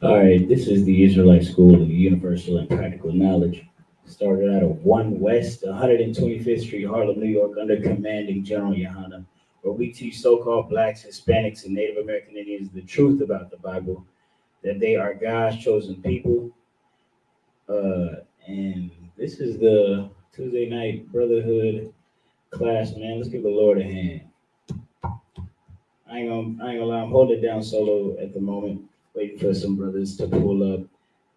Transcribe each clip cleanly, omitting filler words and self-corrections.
All right, this is the Israelite School of Universal and Practical Knowledge. Started out of 1 West, 125th Street, Harlem, New York, under commanding General Yohana, where we teach so-called blacks, Hispanics, and Native American Indians the truth about the Bible, that they are God's chosen people. And this is the Tuesday night brotherhood class, man. Let's give the Lord a hand. I ain't gonna lie, I'm holding it down solo at the moment, waiting for some brothers to pull up.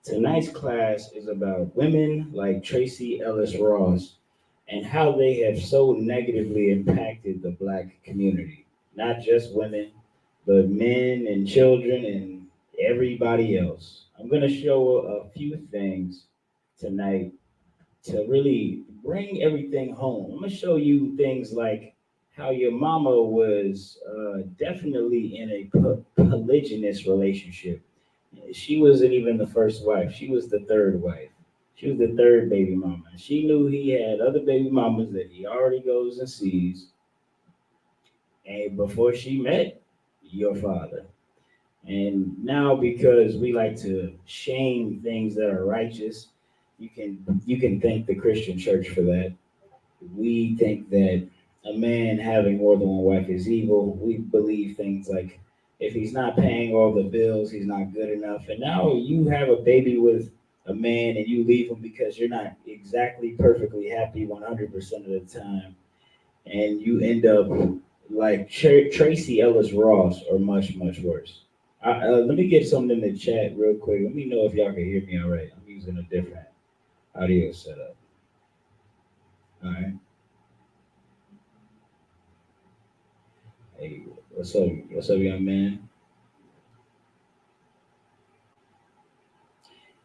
Tonight's class is about women like Tracee Ellis Ross and how they have so negatively impacted the black community. Not just women, but men and children and everybody else. I'm gonna show a few things tonight to really bring everything home. I'm gonna show you things like how your mama was definitely in a polygynous relationship. She wasn't even the first wife; she was the third wife. She was the third baby mama. She knew he had other baby mamas that he already goes and sees, and before she met your father. And now, because we like to shame things that are righteous, you can thank the Christian church for that. We think that a man having more than one wife is evil. We believe things like if he's not paying all the bills, he's not good enough. And now you have a baby with a man and you leave him because you're not exactly perfectly happy 100% of the time. And you end up like Tracee Ellis Ross or much, much worse. Let me get something in the chat real quick. Let me know if y'all can hear me all right. I'm using a different audio setup. All right. Hey, what's up? What's up, young man?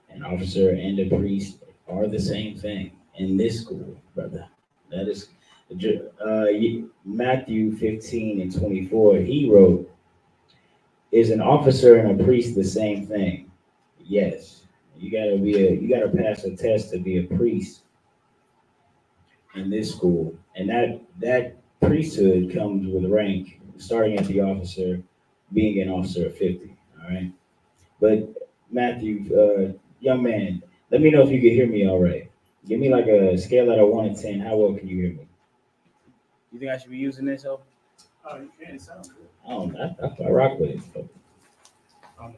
An officer and a priest are the same thing in this school, brother. That is Matthew 15 and 24. He wrote, "Is an officer and a priest the same thing?" Yes. You gotta pass a test to be a priest in this school, and that priesthood comes with rank, starting at the officer, being an officer of 50. All right. But Matthew, young man, let me know if you can hear me all right. Give me like a scale out of 1 to 10. How well can you hear me? You think I should be using this? Help? Oh, you can. It sounds good. I rock with it. Hold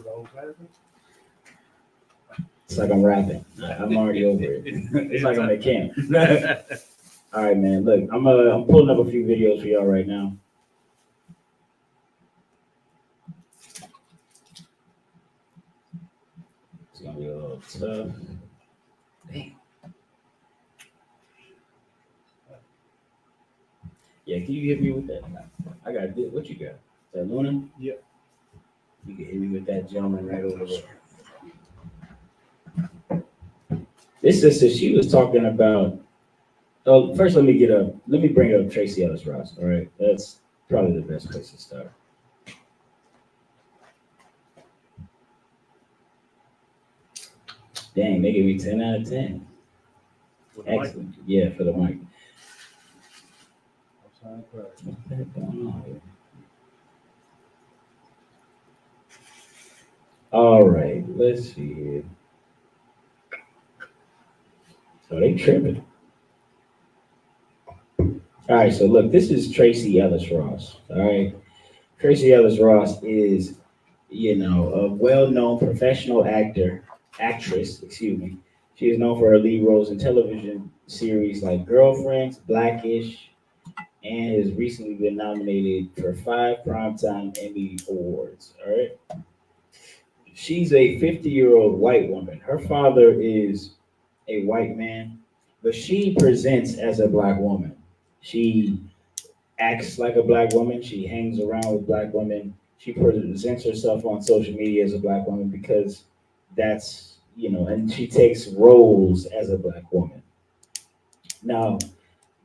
the whole class. It's like I'm rapping. I'm already over it. It's like I'm at camp. All right, man. Look, I'm pulling up a few videos for y'all right now. It's gonna be a little tough. Damn. Yeah, can you hit me with that? I got this. What you got? Is that Luna? Yeah. You can hit me with that gentleman right over there. This sister, she was talking about. Oh, first let me bring up Tracee Ellis Ross. All right, that's probably the best place to start. Dang, they gave me 10 out of 10. Excellent. Yeah, for the mic. What's that going on here? All right, let's see here. So they tripping. All right, so look, this is Tracee Ellis Ross. All right, Tracee Ellis Ross is, a well-known professional actress. Excuse me. She is known for her lead roles in television series like Girlfriends, Blackish, and has recently been nominated for 5 Primetime Emmy Awards. All right. She's a 50-year-old white woman. Her father is a white man, but she presents as a black woman. She acts like a black woman. She hangs around with black women. She presents herself on social media as a black woman because and she takes roles as a black woman. Now,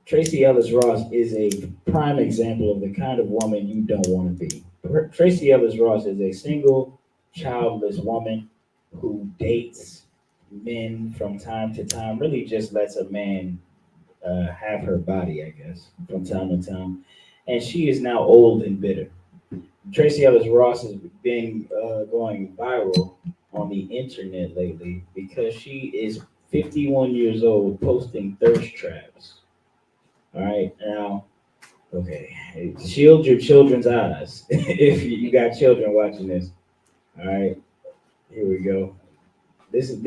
Tracee Ellis Ross is a prime example of the kind of woman you don't want to be. Tracee Ellis Ross is a single, childless woman who dates men from time to time, really just lets a man have her body, I guess, from time to time. And she is now old and bitter. Tracee Ellis Ross has been going viral on the internet lately because she is 51 years old posting thirst traps. All right, now, okay, shield your children's eyes if you got children watching this. All right, here we go. This is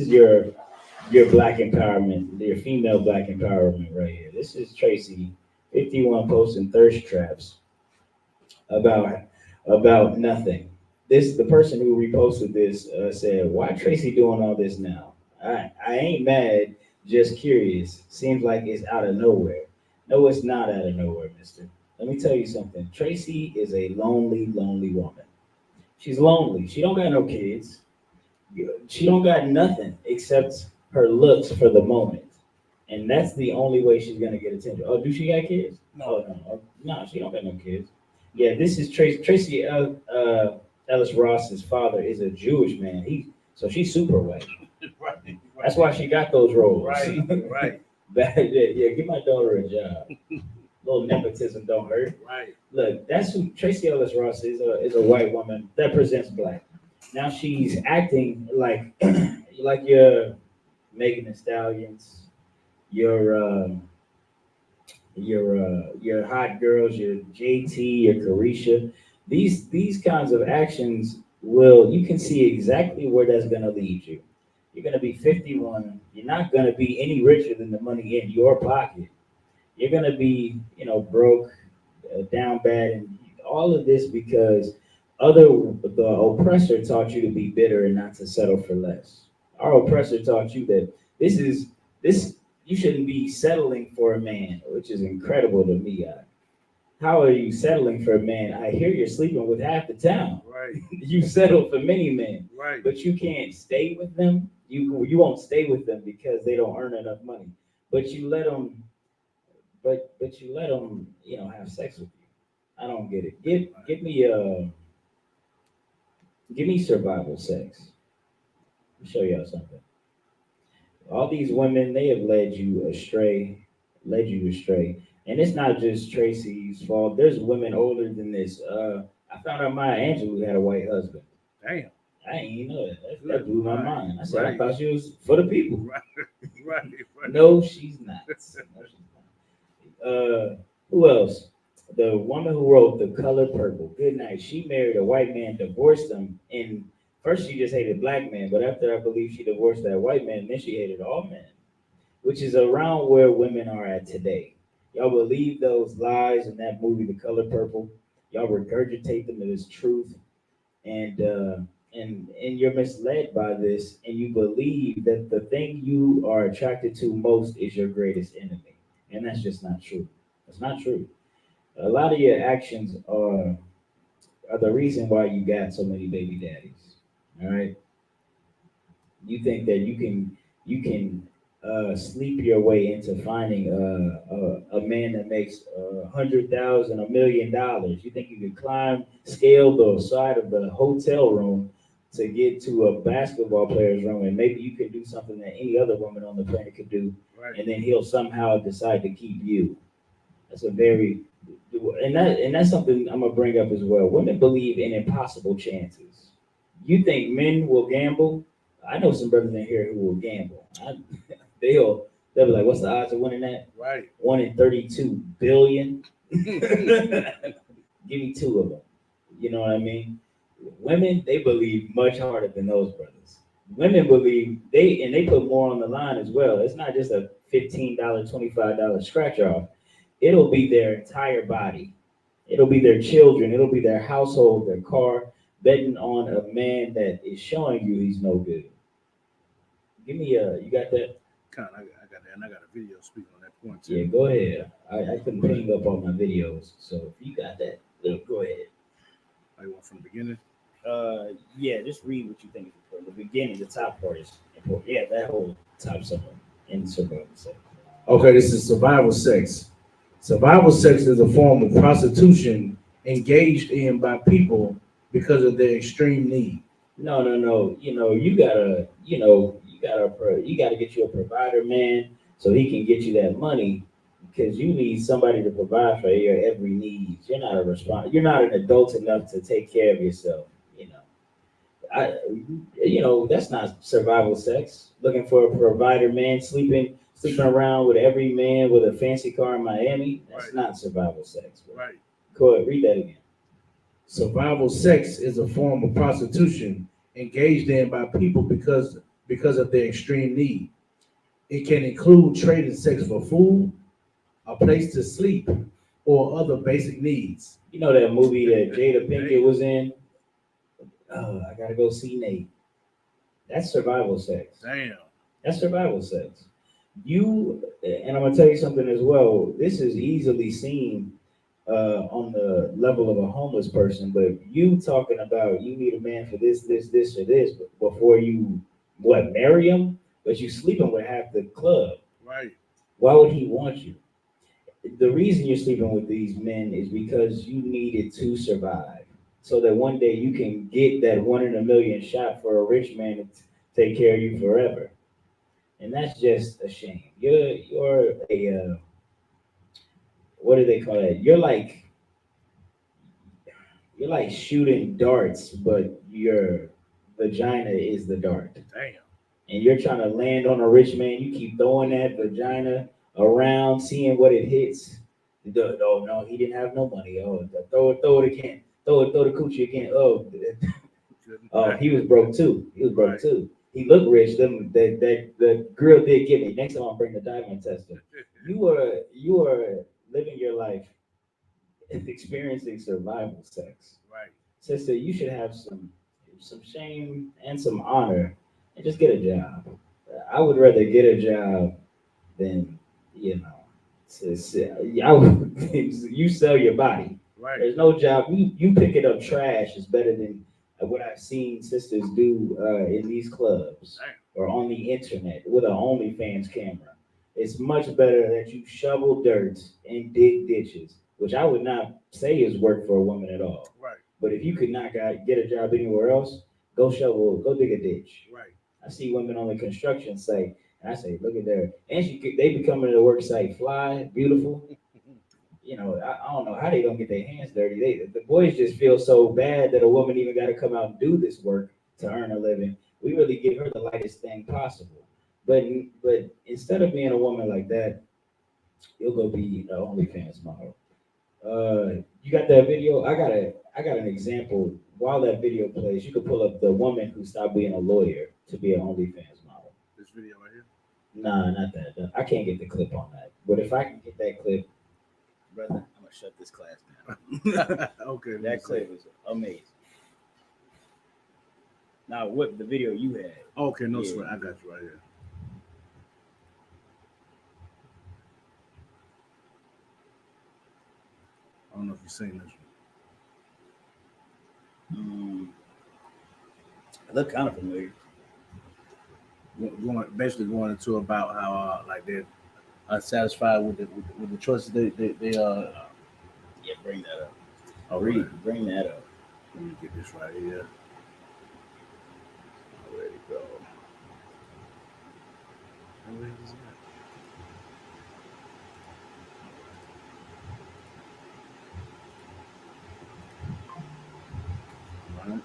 your black empowerment, your female black empowerment right here. This is Tracee, 51, posting thirst traps about nothing. The person who reposted this said, "Why Tracee doing all this now? I ain't mad, just curious. Seems like it's out of nowhere. No, it's not out of nowhere, Mister. Let me tell you something. Tracee is a lonely woman. She's lonely. She don't got no kids. She don't got nothing except her looks for the moment, and that's the only way she's gonna get attention. Oh, do she got kids? No. Oh no, no, she don't got no kids. Yeah, this is Tracee Ellis Ross's father is a Jewish man. So she's super white. Right. That's why she got those roles. Right. Right. Yeah, give my daughter a job. Little nepotism don't hurt. Right. Look, that's who Tracee Ellis Ross is. A white woman that presents black. Now she's acting like like your Megan Thee Stallions, your your hot girls, your JT, your Carisha. These kinds of actions will you can see exactly where that's gonna lead you. You're gonna be 51. You're not gonna be any richer than the money in your pocket. You're gonna be, broke, down bad, and all of this because the oppressor taught you to be bitter and not to settle for less. Our oppressor taught you that this you shouldn't be settling for a man, which is incredible to me. How are you settling for a man? I hear you're sleeping with half the town. Right. You settle for many men, Right. but you can't stay with them. You won't stay with them because they don't earn enough money. But you let them, but you let them, have sex with you. I don't get it. Give me survival sex. Let me show y'all something. All these women, they have led you astray. And it's not just Tracy's fault. There's women older than this. I found out Maya Angelou had a white husband. Damn. I ain't even know that. That blew my Right. mind. I said, Right. I thought she was for the people. Right. Right. Right. No, she's not. No, she's not. Who else? The woman who wrote The Color Purple. Good night. She married a white man, divorced him, and first she just hated black men, but after I believe she divorced that white man, then she hated all men, which is around where women are at today. Y'all believe those lies in that movie, The Color Purple. Y'all regurgitate them as truth, and you're misled by this, and you believe that the thing you are attracted to most is your greatest enemy, and that's just not true. It's not true. A lot of your actions are the reason why you got so many baby daddies. All right, you think that you can sleep your way into finding a man that makes 100,000, $1 million. You think you can scale the side of the hotel room to get to a basketball player's room, and maybe you can do something that any other woman on the planet could do, Right. and then he'll somehow decide to keep you. That's a very and that's something I'm gonna bring up as well. Women believe in impossible chances. You think men will gamble? I know some brothers in here who will gamble. They'll be like, "What's the odds of winning that? Right. 1 in 32 billion." Give me two of them. You know what I mean? Women, they believe much harder than those brothers. Women believe they put more on the line as well. It's not just a $15, $25 scratch off. It'll be their entire body. It'll be their children. It'll be their household, their car, betting on a man that is showing you he's no good. Give me you got that? I got that, and I got a video speaking on that point too. Yeah, go ahead. I couldn't ping up all my videos, so if you got that, go ahead. I want from the beginning. Yeah, just read what you think is important. The beginning, the top part is important. Yeah, that whole top summary in survival sex. Okay, this is survival sex. Survival sex is a form of prostitution engaged in by people because of their extreme need. No. You gotta get you a provider, man, so he can get you that money. because you need somebody to provide for your every need. You're not you're not an adult enough to take care of yourself. You know, that's not survival sex. Looking for a provider man, sleeping around with every man with a fancy car in Miami. That's Right. not survival sex. Bro. Right. Go ahead, read that again. Survival sex is a form of prostitution engaged in by people because of their extreme need. It can include trading sex for food, a place to sleep, or other basic needs. You know that movie that Jada Pinkett was in? I gotta go see Nate. That's survival sex. Damn. That's survival sex. And I'm gonna tell you something as well. This is easily seen on the level of a homeless person, but you talking about you need a man for this, or this before you marry him, but you sleeping with half the club. Right. Why would he want you? The reason you're sleeping with these men is because you needed to survive, so that one day you can get that 1 in a million shot for a rich man to take care of you forever. And that's just a shame. You're a what do they call that? You're like shooting darts, but your vagina is the dart. Damn. And you're trying to land on a rich man. You keep throwing that vagina around, seeing what it hits. Oh no, he didn't have no money. Oh, throw it again. Throw the coochie again. Oh, he was broke too. He looked rich. The girl did get me. Next time I'll bring the diamond tester. You are living your life experiencing survival sex. Right. Sister, you should have some shame and some honor and just get a job. I would rather get a job than, you sell your body. Right. There's no job. You picking up trash is better than what I've seen sisters do in these clubs. Damn. Or on the internet with an OnlyFans camera. It's much better that you shovel dirt and dig ditches, which I would not say is work for a woman at all. Right. But if you could not get a job anywhere else, go dig a ditch. Right. I see women on the construction site, and I say, look at there. And they be coming to the work site fly, beautiful. I don't know how they don't get their hands dirty. The boys just feel so bad that a woman even got to come out and do this work to earn a living. We really give her the lightest thing possible. But instead of being a woman like that, you'll go be the OnlyFans model. You got that video? I got an example. While that video plays, you could pull up the woman who stopped being a lawyer to be an OnlyFans model. This video right here? Nah, not that. I can't get the clip on that. But if I can get that clip, brother, I'm gonna shut this class down. Okay. That clip is amazing. Now, what the video you had? Okay, no Yeah. sweat. I got you right here. I don't know if you've seen this one. It looked kind of familiar. Going into about how they're unsatisfied with the choices they Yeah, bring that up. Bring that up. Let me get this right here. Where'd it go? Where is it? Right.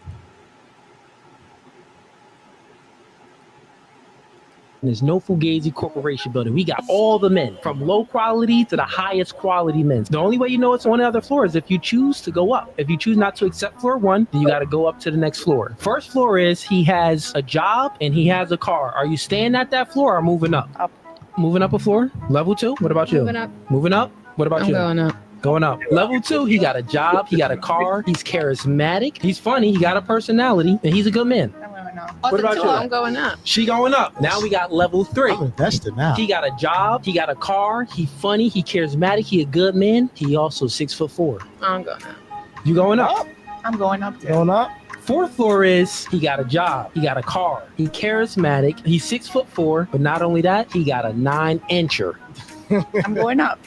There's no Fugazi Corporation building. We got all the men, from low quality to the highest quality men. The only way you know it's on the other floor is if you choose to go up. If you choose not to accept floor 1, then you got to go up to the next floor. First floor is he has a job and he has a car. Are you staying at that floor or moving up? Up. Moving up a floor? Level 2? What about you? Moving up. Moving up? What about you? Going up. Going up. Level 2, he got a job, he got a car, he's charismatic, he's funny, he got a personality, and he's a good man. I'm going up. What about you? I'm going up. She going up. Now we got level 3. I'm invested now. He got a job, he got a car, he funny, he charismatic, he a good man. He also 6'4". I'm going up. You going up? I'm going up there. Going up? 4th floor is he got a job, he got a car, he charismatic, he's 6'4", but not only that, he got a 9-incher. I'm going up.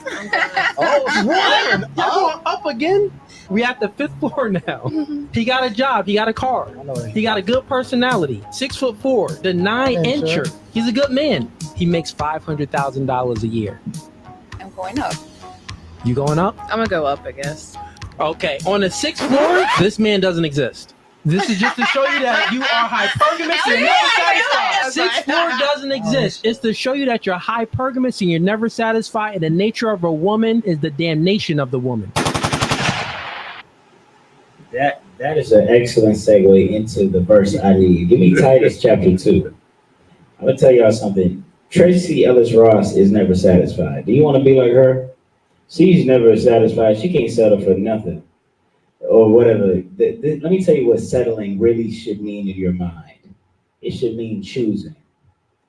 Oh, what? Y'all going up again? We at the 5th floor now. He got a job, he got a car, he got a good personality, 6'4", the 9-incher. He's a good man. He makes $500,000 a year. I'm going up. You going up? I'm gonna go up, I guess. Okay. On the 6th floor, this man doesn't exist. This is just to show you that you are hypergamous and you're never satisfied. 6th floor doesn't exist. It's to show you that you're hypergamous and you're never satisfied. And the nature of a woman is the damnation of the woman. That is an excellent segue into the verse I need. Give me Titus chapter 2. I'm gonna tell y'all something. Tracee Ellis Ross is never satisfied. Do you want to be like her? She's never satisfied. She can't settle for nothing or whatever. Let me tell you what settling really should mean in your mind. It should mean choosing.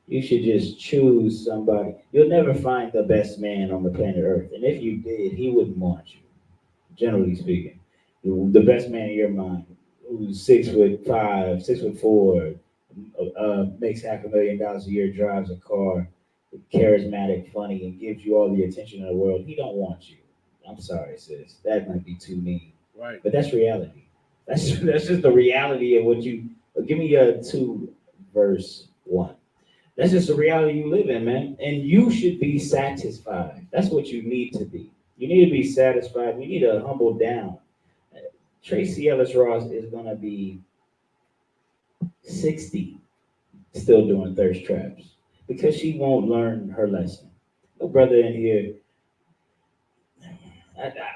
You should just choose somebody. You'll never find the best man on the planet Earth, and if you did, he wouldn't want you. Generally speaking, the best man in your mind, who's 6'5", 6'4", makes $500,000 a year, drives a car, charismatic, funny, and gives you all the attention in the world. He don't want you. I'm sorry, sis. That might be too mean. Right. But that's reality. That's just the reality of what you. Give me 2 verse 1. That's just the reality you live in, man. And you should be satisfied. That's what you need to be. You need to be satisfied. We need to humble down. Tracee Ellis Ross is gonna be 60, still doing thirst traps because she won't learn her lesson. No brother in here.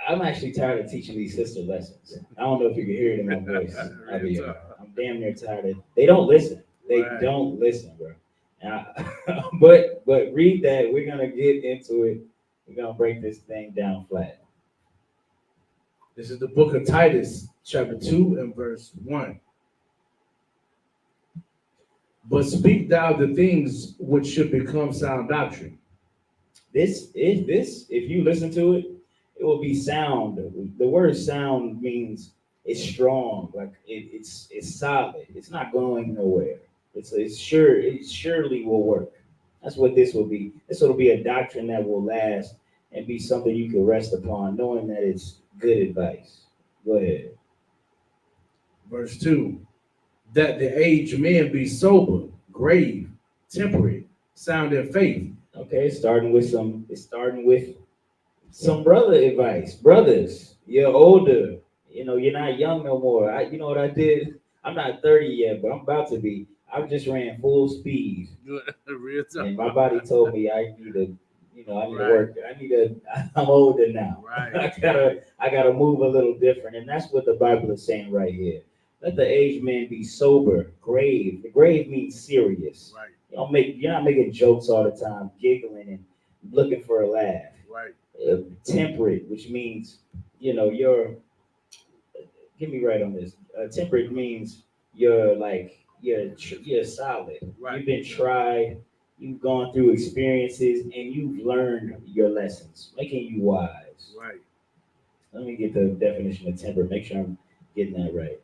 I'm actually tired of teaching these sister lessons. I don't know if you can hear it in my voice. I'm damn near tired of. They don't listen. They don't listen, bro. But read that. We're gonna get into it. We're gonna break this thing down flat. This is the book of Titus, chapter 2 and verse 1. But speak thou the things which should become sound doctrine. If you listen to it, it will be sound. The word sound means it's strong, like it's solid. It's not going nowhere. It's sure. It surely will work. That's what this will be. This will be a doctrine that will last and be something you can rest upon, knowing that it's good advice. Go ahead. Verse 2. That the aged men be sober, grave, temperate, sound in faith. Okay, starting with some brother advice. Brothers, you're older. You're not young no more. You know what I did? I'm not 30 yet, but I'm about to be. I just ran full speed. And my body told me I need to work. I'm older now. Right. I gotta move a little different. And that's what the Bible is saying right here. Let the aged man be sober, grave. The grave means serious. Right. You're not making jokes all the time, giggling and looking for a laugh. Right. Temperate, which means, you're. Get me right on this. Temperate means you're solid. Right. You've been tried. You've gone through experiences, and you've learned your lessons, making you wise. Right. Let me get the definition of temperate. Make sure I'm getting that right.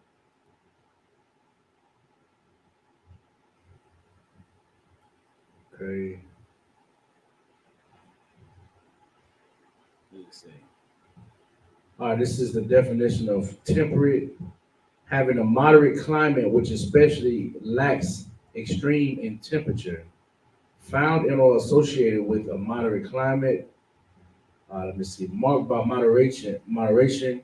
Okay. Let's see. All right, this is the definition of temperate, having a moderate climate which especially lacks extreme in temperature, found in or associated with a moderate climate. Marked by moderation,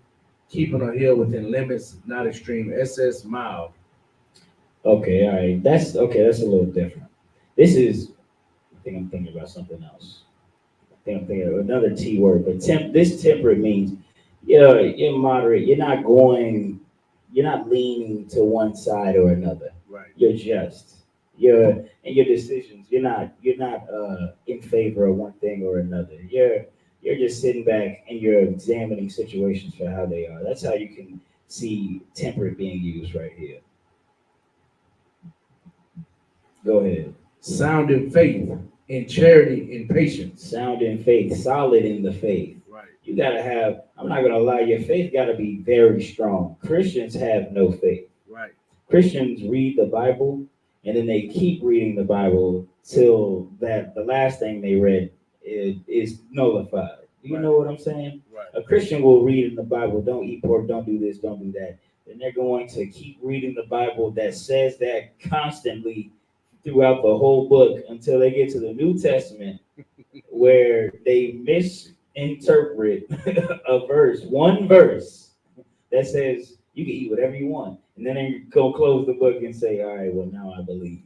keeping a hill within limits, not extreme excess, mild. Okay, all right. That's a little different. I think I'm thinking about something else. I think I'm thinking of another T word, but this temperate means you're moderate. You're not leaning to one side or another. Right. You're just. In your decisions. You're not in favor of one thing or another. You're just sitting back and you're examining situations for how they are. That's how you can see temperate being used right here. Go ahead. Sound in faith, in charity, in patience. Sound in faith, solid in the faith. Right. You gotta have, I'm not gonna lie, your faith gotta be very strong. Christians have no faith. Right. Christians read the Bible and then they keep reading the Bible till the last thing they read is nullified. Do you know what I'm saying? Right. A Christian will read in the Bible, don't eat pork, don't do this, don't do that. And they're going to keep reading the Bible that says that constantly throughout the whole book until they get to the New Testament where they interpret a verse, one verse that says you can eat whatever you want, and then you go close the book and say, "All right, well now I believe."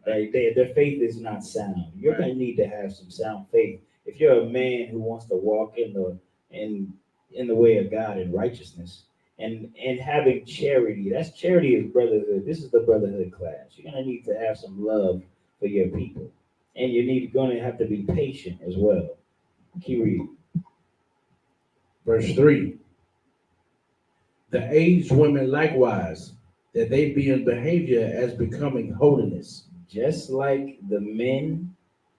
Their faith is not sound. You're Right. going to need to have some sound faith if you're a man who wants to walk in the way of God and righteousness and having charity. That's charity is brotherhood. This is the brotherhood class. You're going to need to have some love for your people, and going to have to be patient as well. Keep reading. Verse 3. The aged women likewise, that they be in behavior as becoming holiness. Just like the men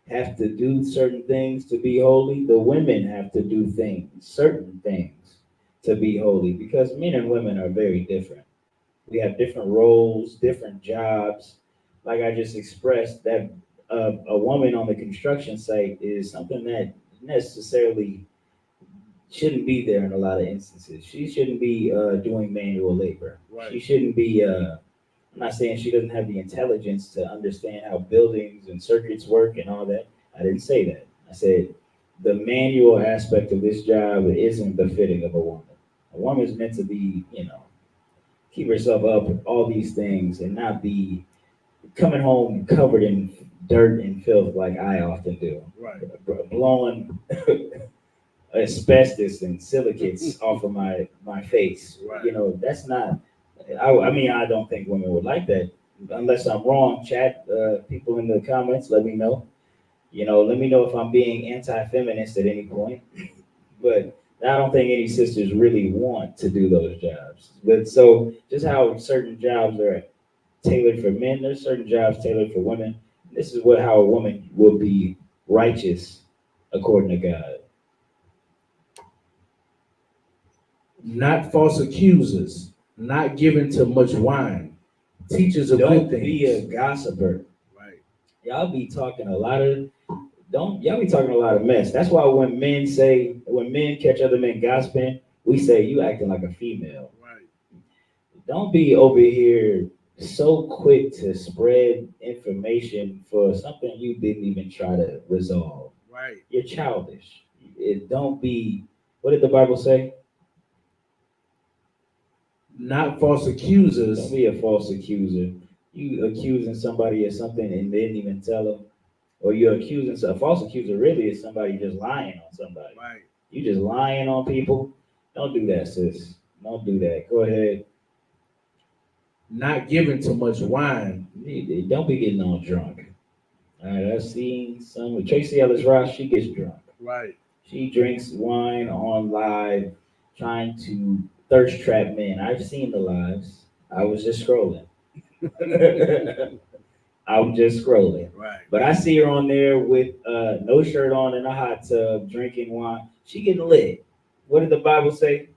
have to do certain things to be holy, the women have to do certain things to be holy, because men and women are very different. We have different roles, different jobs. Like I just expressed, that a woman on the construction site is something that necessarily shouldn't be there in a lot of instances. She shouldn't be doing manual labor. Right. She shouldn't be. I'm not saying she doesn't have the intelligence to understand how buildings and circuits work and all that. I didn't say that. I said the manual aspect of this job isn't befitting of a woman. A woman's meant to be, keep herself up with all these things and not be coming home covered in dirt and filth like I often do. Right. Blowing asbestos and silicates off of my face. Right. That's not. I mean, I don't think women would like that. Unless I'm wrong, chat. People in the comments, let me know. Let me know if I'm being anti-feminist at any point. But I don't think any sisters really want to do those jobs. But so just how certain jobs are tailored for men, there's certain jobs tailored for women. This is how a woman will be righteous according to God. Not false accusers, not given to much wine, teachers of Don't good be a things. gossiper. Right. Y'all be talking a lot of y'all be talking a lot of mess. That's why when men catch other men gossiping, we say you acting like a female. Right. Don't be over here so quick to spread information for something you didn't even try to resolve. Right. You're childish. Don't be. What did the Bible say? Not false accusers. Don't be a false accuser. You accusing somebody of something and didn't even tell them, or you're accusing a false accuser. Really, is somebody just lying on somebody. Right. You just lying on people. Don't do that, sis. Don't do that. Go ahead. Not given to much wine. Don't be getting all drunk. All right, I've seen some with Tracee Ellis Ross. She gets drunk. Right. She drinks wine on live, trying to thirst trap men. I've seen the lives. I was just scrolling. I'm just scrolling. Right. But I see her on there with no shirt on in a hot tub, drinking wine. She getting lit. What did the Bible say?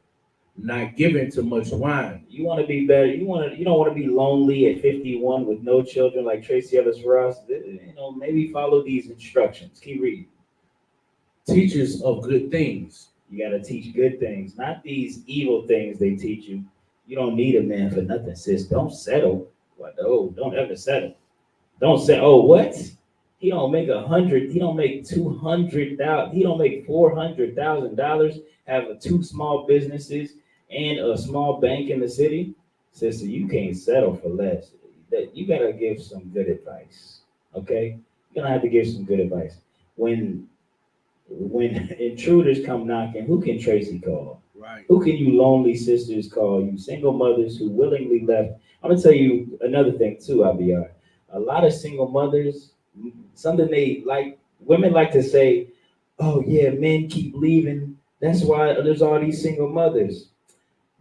Not given to much wine. You want to be better. You don't want to be lonely at 51 with no children like Tracee Ellis Ross. Maybe follow these instructions. Keep reading. Teachers of good things. You got to teach good things, not these evil things they teach you. You don't need a man for nothing, sis. Don't settle. What? Oh, don't ever settle. Don't say, oh, what? He don't make 100. He don't make 200,000. He don't make $400,000. Have two small businesses and a small bank in the city. Sister, you can't settle for less. You gotta give some good advice. Okay, you're gonna have to give some good advice. When intruders come knocking, who can Tracee call? Right. Who can you lonely sisters call? You single mothers who willingly left. I'm gonna tell you another thing too, Abiyar. A lot of single mothers, something women like to say, oh yeah, men keep leaving. That's why there's all these single mothers.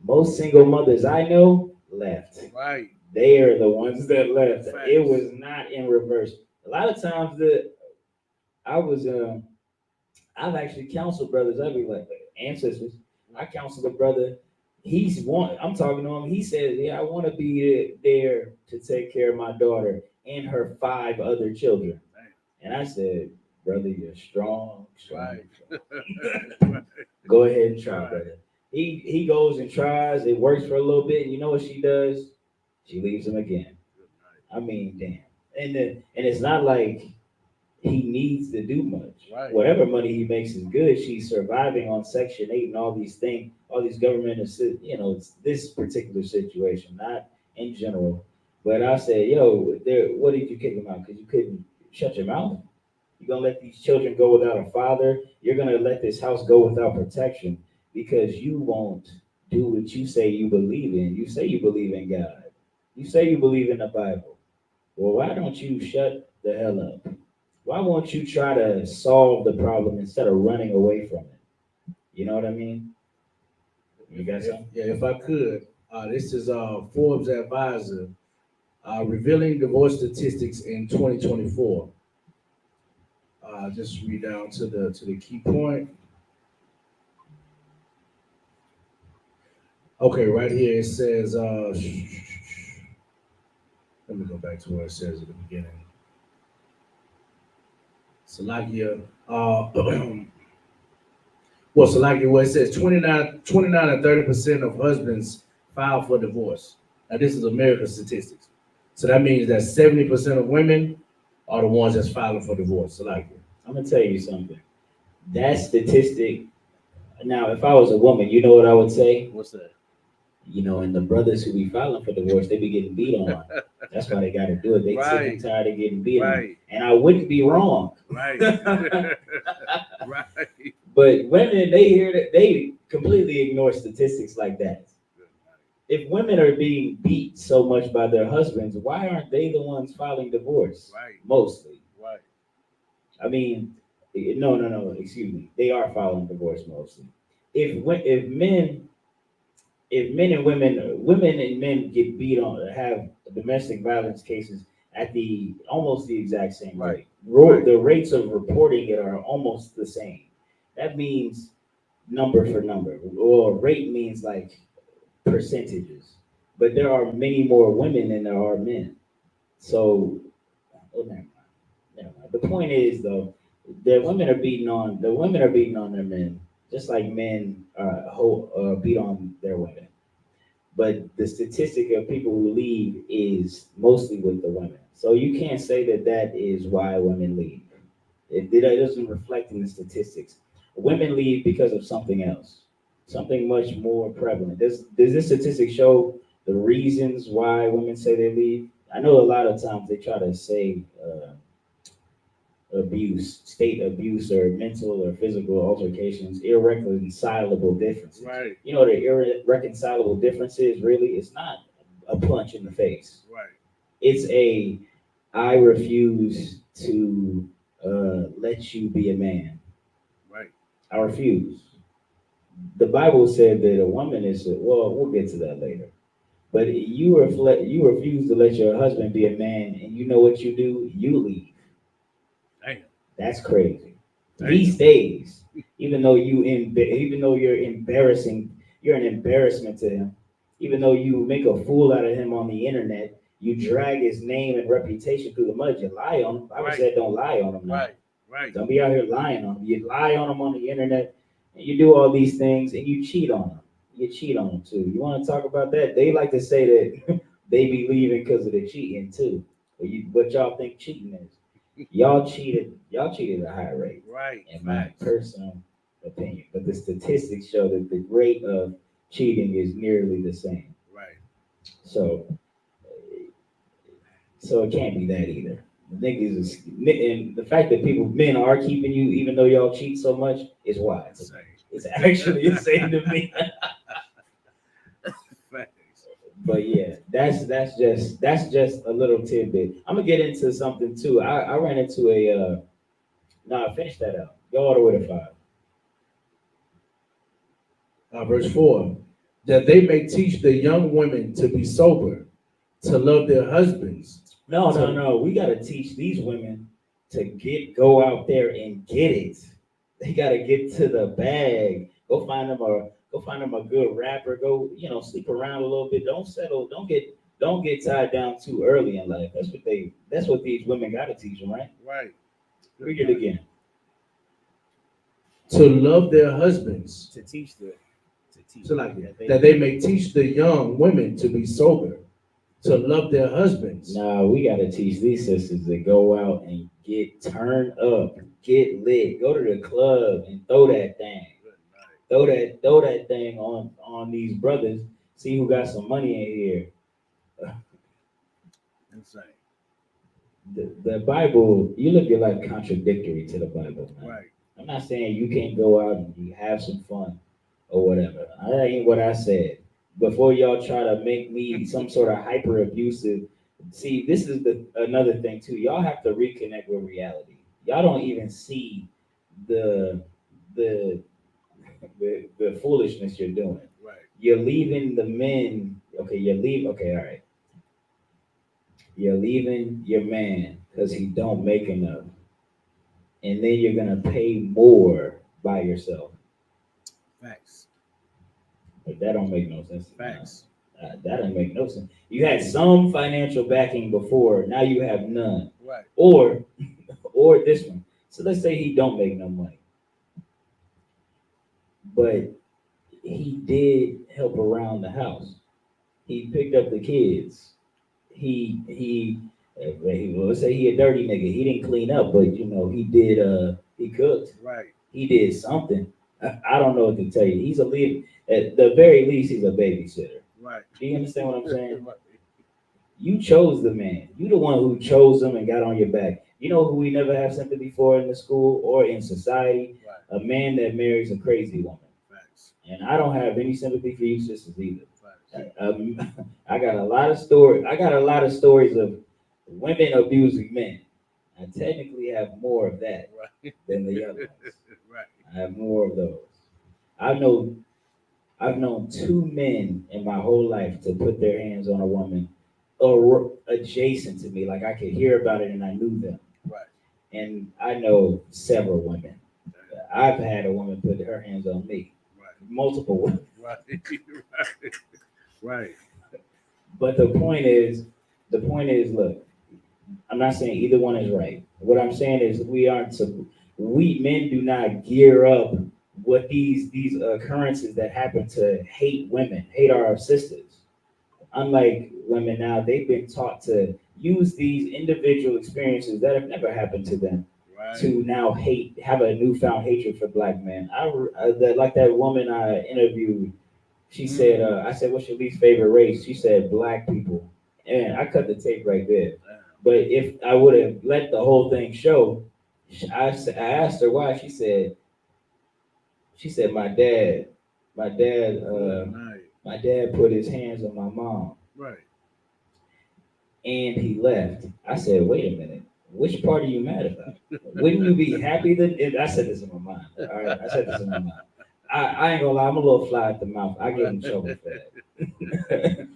Most single mothers I know left. Right. They are the ones that left. Facts. It was not in reverse. A lot of times I've actually counseled brothers. I'd be like ancestors. I counseled a brother. I'm talking to him. He said, yeah, I want to be there to take care of my daughter and her 5 other children. And I said, brother, you're strong. Right. Go ahead and try, Right. brother. He goes and tries. It works for a little bit. And you know what she does? She leaves him again. I mean, damn. And it's not like he needs to do much. Right. Whatever money he makes is good. She's surviving on Section 8 and all these things, all these government, it's this particular situation, not in general. But I said, yo, what did you kick him out? Because you couldn't shut your mouth. You're going to let these children go without a father. You're going to let this house go without protection because you won't do what you say you believe in. You say you believe in God. You say you believe in the Bible. Well, why don't you shut the hell up? Why won't you try to solve the problem instead of running away from it? You know what I mean? You got something? Yeah, if I could, this is Forbes Advisor revealing divorce statistics in 2024. Just read down to the key point. Okay, right here it says. Let me go back to where it says at the beginning. Salakia, Salakia, where it says 29 and 30% of husbands file for divorce. Now, this is American statistics. So that means that 70% of women are the ones that's filing for divorce. Salakia. I'm going to tell you something. That statistic, now, if I was a woman, you know what I would say? What's that? And the brothers who be filing for divorce, they be getting beat on. That's why they got to do it. They sick and tired of getting beat on. And I wouldn't be wrong. Right. Right. But women, they hear that, they completely ignore statistics like that. If women are being beat so much by their husbands, why aren't they the ones filing divorce? Right. Mostly. Right. I mean, no, excuse me. They are filing divorce mostly. If men and women and men get beat on, have domestic violence cases at almost the exact same rate. The rates of reporting it are almost the same. That means number for number, or rate means like percentages. But there are many more women than there are men. So, never mind. The point is though, the women are beating on their men, just like men beat on their women. But the statistic of people who leave is mostly with the women. So you can't say that is why women leave. It doesn't reflect in the statistics. Women leave because of something else, something much more prevalent. Does this statistic show the reasons why women say they leave? I know a lot of times they try to say state abuse, or mental or physical altercations, irreconcilable differences. Right. You know, the irreconcilable difference is really, it's not a punch in the face. Right. It's I refuse to let you be a man. Right. I refuse. The Bible said that a woman we'll get to that later. But you refuse to let your husband be a man, and you know what you do? You leave. Damn. That's crazy. He stays, even though you're embarrassing. You're an embarrassment to him. Even though you make a fool out of him on the internet, you drag his name and reputation through the mud. You lie on him. I would say don't lie on him now. Right. Don't be out here lying on him. You lie on him on the internet, and you do all these things, and you cheat on him. You cheat on him too. You want to talk about that? They like to say that they be leaving because of the cheating too. What y'all think cheating is? Y'all cheated at a high rate. Right. In my personal opinion. But the statistics show that the rate of cheating is nearly the same. Right. So it can't be that either. And the fact that men are keeping you, even though y'all cheat so much, is why. It's actually insane to me. But yeah, that's just a little tidbit. I'm gonna get into something too. I ran into finish that out. Go all the way to 5. Verse 4, that they may teach the young women to be sober, to love their husbands. No. We gotta teach these women to go out there and get it. They gotta get to the bag. Go find them a good rapper. Go, sleep around a little bit. Don't settle. Don't get tied down too early in life. That's what these women gotta teach them, right? Right. Read it again. To love their husbands. To teach that they may teach the young women to be sober, to love their husbands. Nah, we gotta teach these sisters to go out and get turned up, get lit, go to the club and throw that thing. Throw that thing on these brothers. See who got some money in here. Insane. The Bible, you live your life contradictory to the Bible, man. Right. I'm not saying you can't go out and you have some fun or whatever. That ain't what I said. Before y'all try to make me some sort of hyper abusive. See, this is another thing too. Y'all have to reconnect with reality. Y'all don't even see the the the foolishness you're doing. Right. You're leaving the men. Okay, Okay, all right. You're leaving your man because he don't make enough, and then you're gonna pay more by yourself. Facts. But that don't make no sense. Facts. That don't make no sense. You had some financial backing before, now you have none. Right. Or this one. So let's say he don't make no money, but he did help around the house. He picked up the kids. Well, let's say he a dirty nigga. He didn't clean up, but he did. He cooked. Right. He did something. I don't know what to tell you. He's a lead. At the very least, he's a babysitter. Right. Do you understand what I'm saying? Right. You chose the man. You the one who chose him and got on your back. You know who we never have sympathy for in the school or in society? Right. A man that marries a crazy woman. Facts. And I don't have any sympathy for you sisters either. Facts. I got a lot of stories. I got a lot of stories of women abusing men. I technically have more of that Right. than the other ones. Right. I have more of those. I've known two men in my whole life to put their hands on a woman or adjacent to me, like I could hear about it and I knew them. Right. And I know several women. I've had a woman put her hands on me. Right. Multiple women. Right. Right. Right. But the point is, look, I'm not saying either one is right. What I'm saying is we men do not gear up what these occurrences that happen to hate women, hate our sisters. Unlike women now, they've been taught to use these individual experiences that have never happened to them Right. to now have a newfound hatred for black men. Like that woman I interviewed. She said, I said, what's your least favorite race? She said, black people. And I cut the tape right there. But if I would have let the whole thing show, I asked her why. She said, my dad, Right. my dad put his hands on my mom Right. and he left. I said, wait a minute. Which part are you mad about? Wouldn't you be happy that I said this in my mind? All right, I said this in my mind. I ain't gonna lie, I'm a little fly at the mouth. I get in trouble for that.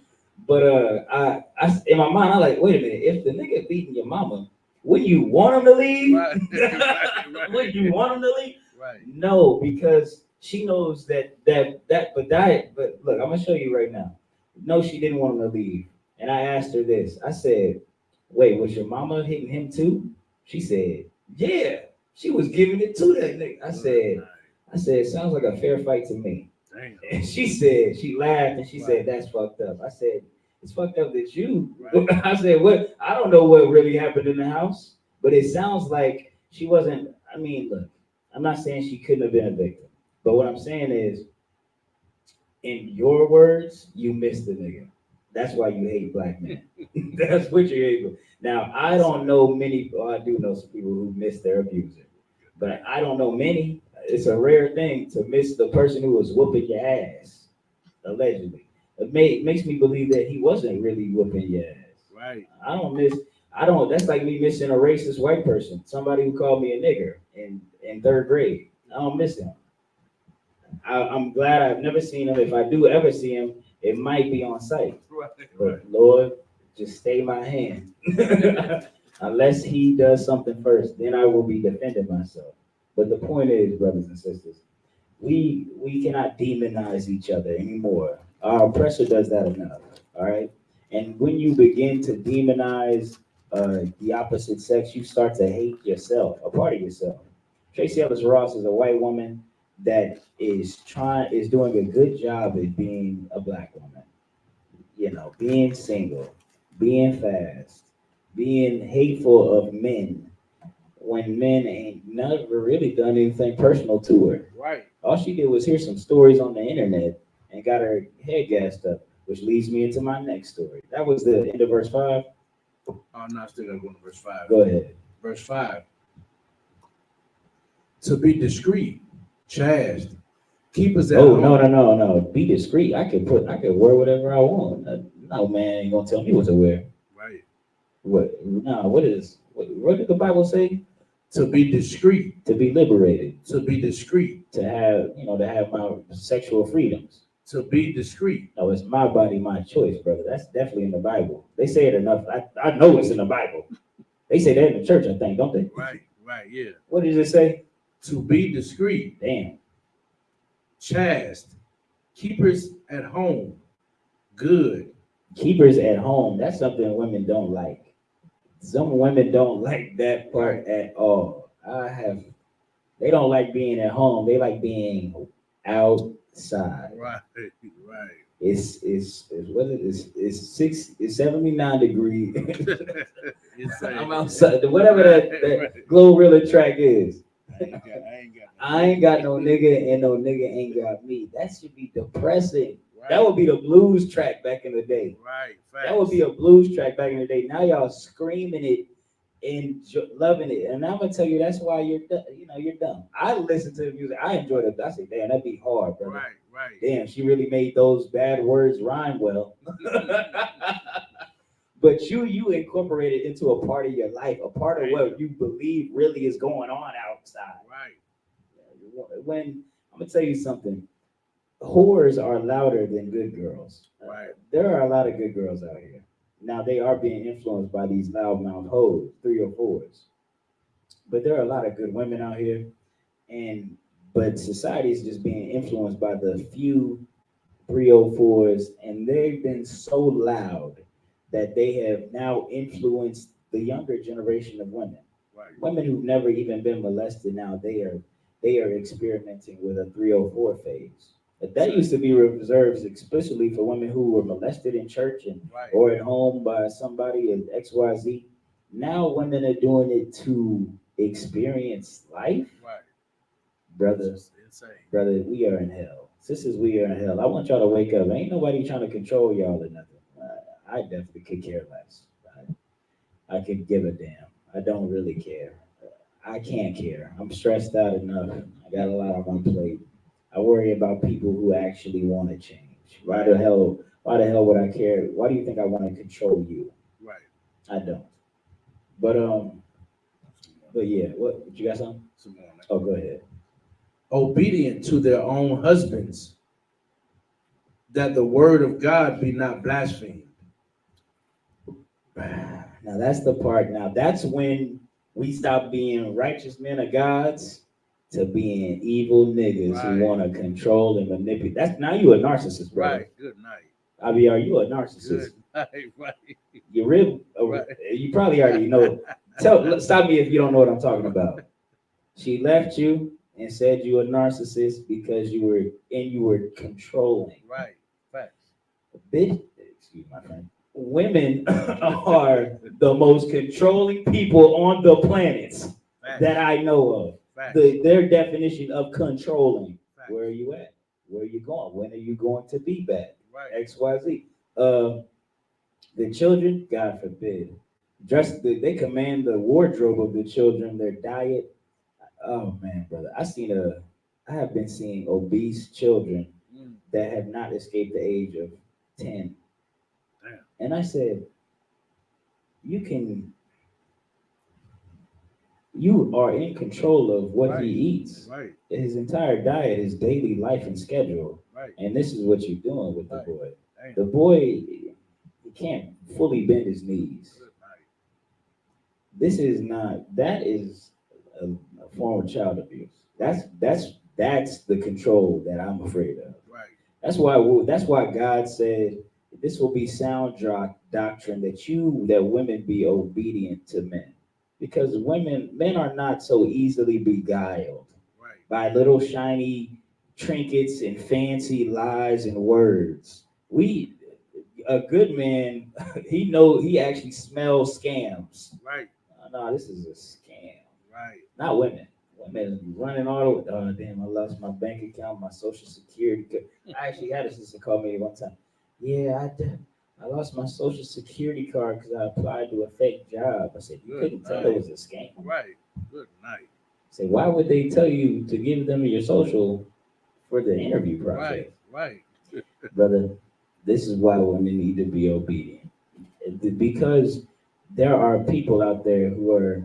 But I in my mind, I'm like, wait a minute. If the nigga beating your mama, wouldn't you want him to leave? Right. Right. Wouldn't you want him to leave? Right. No, because she knows that. But look, I'm gonna show you right now. No, she didn't want him to leave. And I asked her this. I said, wait, was your mama hitting him too? She said, yeah. She was giving it to that nigga. I said, sounds like a fair fight to me. Damn. And she laughed and she said, that's fucked up. I said, it's fucked up that you. Right. I said, what? I don't know what really happened in the house, but it sounds like she wasn't. I mean, look, I'm not saying she couldn't have been a victim, but what I'm saying is, in your words, you missed the nigga. That's why you hate black men. That's what you hate. Now, I don't know many. Well, I do know some people who miss their abuser, but I don't know many. It's a rare thing to miss the person who was whooping your ass, allegedly. It makes me believe that he wasn't really whooping your ass. Right. That's like me missing a racist white person, somebody who called me a nigger in third grade. I don't miss him. I'm glad I've never seen him. If I do ever see him, it might be on sight. Right. But Lord, just stay my hand. Unless he does something first, then I will be defending myself. But the point is, brothers and sisters, we cannot demonize each other anymore. Our oppressor does that enough. All right. And when you begin to demonize the opposite sex, you start to hate yourself, a part of yourself. Tracee Ellis Ross is a white woman that is doing a good job at being a black woman. Being single, being fast, being hateful of men when men ain't never really done anything personal to her. Right. All she did was hear some stories on the internet and got her head gassed up, which leads me into my next story. That was the end of verse 5. Oh, no, I still gotta go to verse 5. Go ahead. Verse 5. To be discreet, chaste, keep us at Oh, home. no. Be discreet. I could wear whatever I want. No man ain't gonna tell me what to wear. Right. What did the Bible say? To be discreet, To be liberated, to be discreet, to have my sexual freedoms. to be discreet. No, it's my body, my choice, brother. That's definitely in the Bible. They say it enough. I know it's in the Bible. They say that in the church, I think, don't they? Right, yeah. What does it say? To be discreet, Damn. chaste, keepers at home, good. Keepers at home. That's something women don't like. Some women don't like that part at all. They don't like being at home. They like being outside. Right. It's 79 degrees. Insane. I'm outside. Whatever that Glorilla track is. I ain't got no nigga and no nigga ain't got me. That should be depressing. Right. That would be the blues track back in the day. Right. That would be a blues track back in the day. Now y'all screaming it and loving it. And I'm gonna tell you that's why you're dumb. I listen to the music. I enjoy it. I say, damn, that'd be hard, brother. Right. Damn, she really made those bad words rhyme well. But you incorporate it into a part of your life, a part of what you believe really is going on outside. Right. When I'm gonna tell you something, whores are louder than good girls. Right. There are a lot of good girls out here. Now they are being influenced by these loudmouth hoes, 304s. But there are a lot of good women out here, but society is just being influenced by the few 304s, and they've been so loud that they have now influenced the younger generation of women. Right. Women who've never even been molested, now they are experimenting with a 304 phase. But that used to be reserved explicitly for women who were molested in church or at home by somebody at XYZ. Now women are doing it to experience life. Right. Brother, we are in hell. Sisters, we are in hell. I want y'all to wake up. Ain't nobody trying to control y'all or nothing. I definitely could care less. I could give a damn. I don't really care. I can't care. I'm stressed out enough. I got a lot on my plate. I worry about people who actually want to change. Why the hell would I care? Why do you think I want to control you? Right. I don't. But yeah, what you got something? Oh, go ahead. Obedient to their own husbands, that the word of God be not blasphemed. Now that's the part. Now that's when we stop being righteous men of God's to being evil niggas who want to control and manipulate. That's now you a narcissist, bro. Right. Good night. I mean, are you a narcissist? Good night. Right. You probably already know. Stop me if you don't know what I'm talking about. She left you and said you a narcissist because you were controlling. Right. Facts. Bitch, excuse my friend. Women are the most controlling people on the planet that I know of. Their definition of controlling. Facts. Where are you at? Where are you going? When are you going to be back? Right. XYZ. The children, God forbid, they command the wardrobe of the children, their diet. Oh man, brother, I have been seeing obese children that have not escaped the age of 10. Damn. And I said, you are in control of what he eats. Right. His entire diet, his daily life and schedule. Right. And this is what you're doing with the Right. boy. Damn. The boy, he can't fully bend his knees. Good night. That is a form of child abuse. That's the control that I'm afraid of. Right. That's why God said this will be sound doctrine that women be obedient to men, because men are not so easily beguiled by little shiny trinkets and fancy lies and words. a good man, he actually smells scams. Right. No, this is a scam. Right. Not women. Women running all the damn, I lost my bank account, my social security. I actually had a sister call me one time. Yeah, I lost my social security card because I applied to a fake job. I said, you Good couldn't tell night. it was a scam. Right. Good night. I said, why would they tell you to give them your social for the interview process? Right. Brother, this is why women need to be obedient. Because there are people out there who are,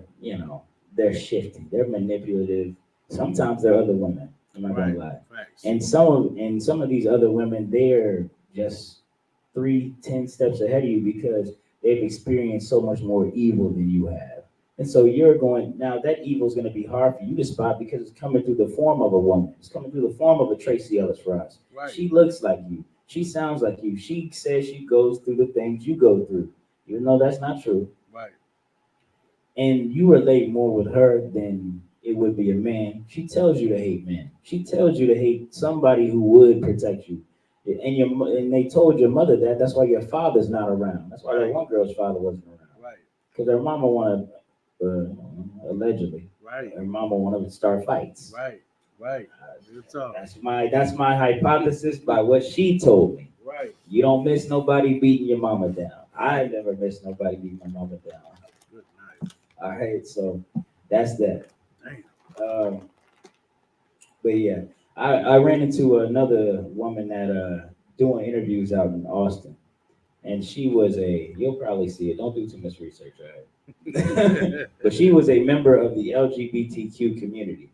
they're shifty, they're manipulative. Sometimes they're other women. I'm not gonna lie. Facts. And some of these other women, they're just 3-10 steps ahead of you because they've experienced so much more evil than you have. And so you're going, now that evil is going to be hard for you to spot because it's coming through the form of a woman. It's coming through the form of a Tracee Ellis Ross. Right. She looks like you. She sounds like you. She says she goes through the things you go through, even though that's not true. Right. And you relate more with her than it would be a man. She tells you to hate men. She tells you to hate somebody who would protect you. And they told your mother that. That's why your father's not around. That's why that one girl's father wasn't around. Right. Because her mama wanted, allegedly, Right. her mama wanted to start fights. Right. Right. Good talk. That's my hypothesis by what she told me. Right. You don't miss nobody beating your mama down. I never miss nobody beating my mama down. Good night. All right, so that's that. Damn. But yeah, I ran into another woman that doing interviews out in Austin, and she was you'll probably see it. Don't do too much research, right? But she was a member of the LGBTQ community.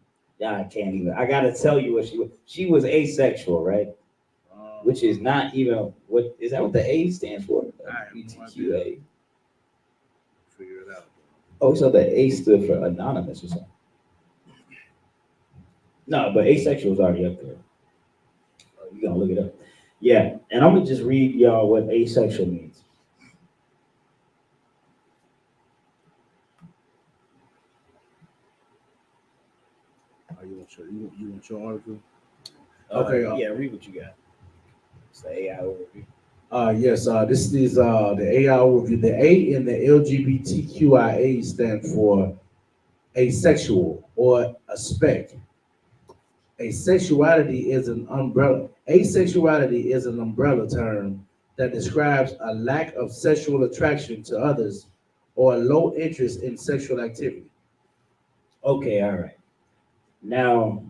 I can't even. I gotta tell you what she was. She was asexual, right? Which is not even what is that what the A stands for? LGBTQA. Figure it out. Oh, so the A stood for anonymous or something. No, but asexual is already up there. You gotta look it up. Yeah, and I'm gonna just read y'all what asexual means. You want your article? Okay, Yeah, read what you got. It's the AI overview. Yes, this is the AI overview. The A in the LGBTQIA stand for asexual or a spec. Asexuality is an umbrella. Asexuality is an umbrella term that describes a lack of sexual attraction to others or a low interest in sexual activity. Okay, all right. Now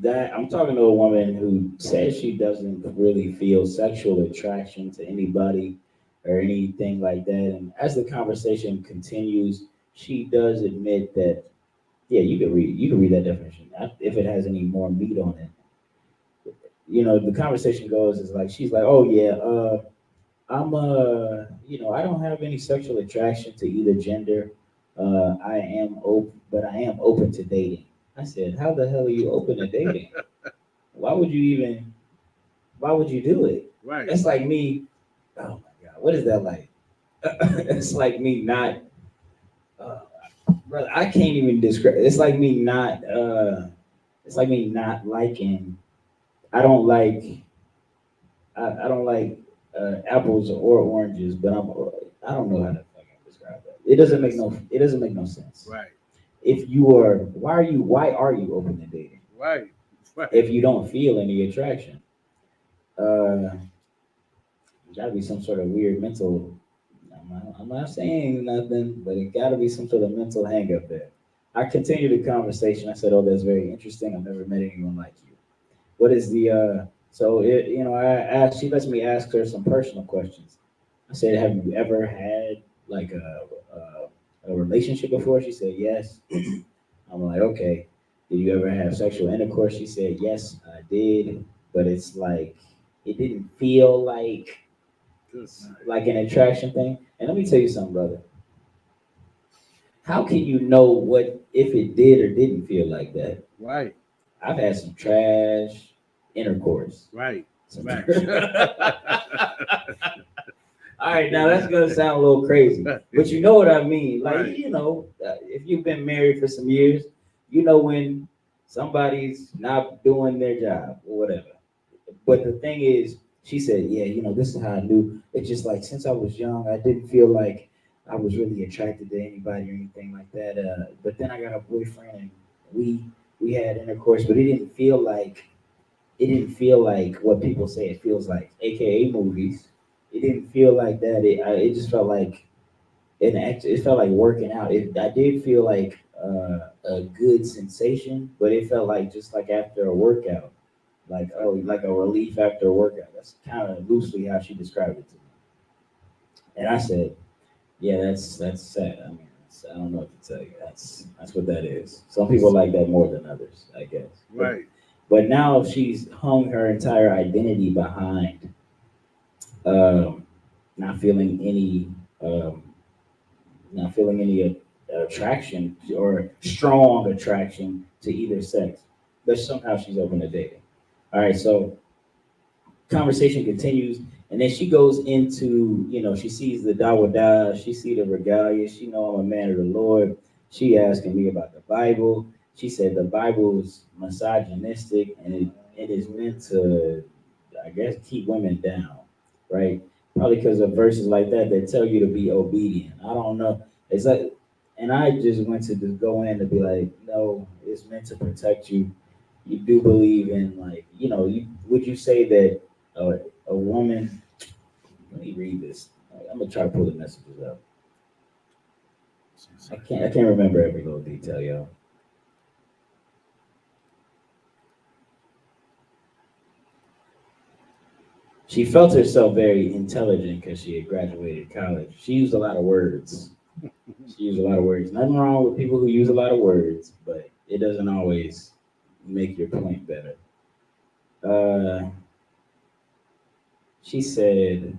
that I'm talking to a woman who says she doesn't really feel sexual attraction to anybody or anything like that. And as the conversation continues, she does admit that, yeah, you can read that definition if it has any more meat on it. The conversation goes is like she's like, oh yeah, I'm I don't have any sexual attraction to either gender. I am open, but I am open to dating. I said, how the hell are you open to dating? Why would you do it? Right. It's like me, oh my God, what is that like? It's like me not, brother, I can't even describe, it's like me not liking, I don't like apples or oranges, but I don't know how to fucking describe that. It doesn't make no sense. Right. Why are you open to dating? Right. If you don't feel any attraction? There's gotta be some sort of weird mental, I'm not saying nothing, but it gotta be some sort of mental hang up there. I continued the conversation. I said, oh, that's very interesting. I've never met anyone like you. What is the, I asked, she lets me ask her some personal questions. I said, have you ever had like a relationship before? She said, yes. I'm like, okay. Did you ever have sexual intercourse? She said, yes, I did. But it's like, it didn't feel like an attraction thing. And let me tell you something, brother. How can you know if it did or didn't feel like that? Right. I've had some trash intercourse. Right. Right. All right, now that's gonna sound a little crazy, but you know what I mean. Like, Right. If you've been married for some years, you know when somebody's not doing their job or whatever. But the thing is, she said, yeah, this is how I knew. It's just like since I was young, I didn't feel like I was really attracted to anybody or anything like that. But then I got a boyfriend and we had intercourse, but it didn't feel like what people say it feels like, aka movies. It didn't feel like that. It just felt like it felt like working out. I did feel like a good sensation, but it felt like just like after a workout, like a relief after a workout. That's kind of loosely how she described it to me. And I said, yeah, that's sad. I mean, I don't know what to tell you. That's what that is. Some people like that more than others, I guess. Right. But now she's hung her entire identity behind um, not feeling any um, not feeling any attraction or strong attraction to either sex. But somehow she's open to dating. All right, so conversation continues, and then she goes into, she sees the Dawada, she see the regalia, she know I'm a man of the Lord. She asking me about the Bible. She said the Bible is misogynistic and it is meant to, I guess, keep women down, right? Probably because of verses like that that tell you to be obedient. I don't know. It's like, and I just went to just go in to be like, no, it's meant to protect you. You do believe in like, would you say that a woman? Let me read this. I'm gonna try to pull the messages up. I can't remember every little detail, yo. She felt herself very intelligent because she had graduated college. She used a lot of words. Nothing wrong with people who use a lot of words, but it doesn't always make your point better. She said,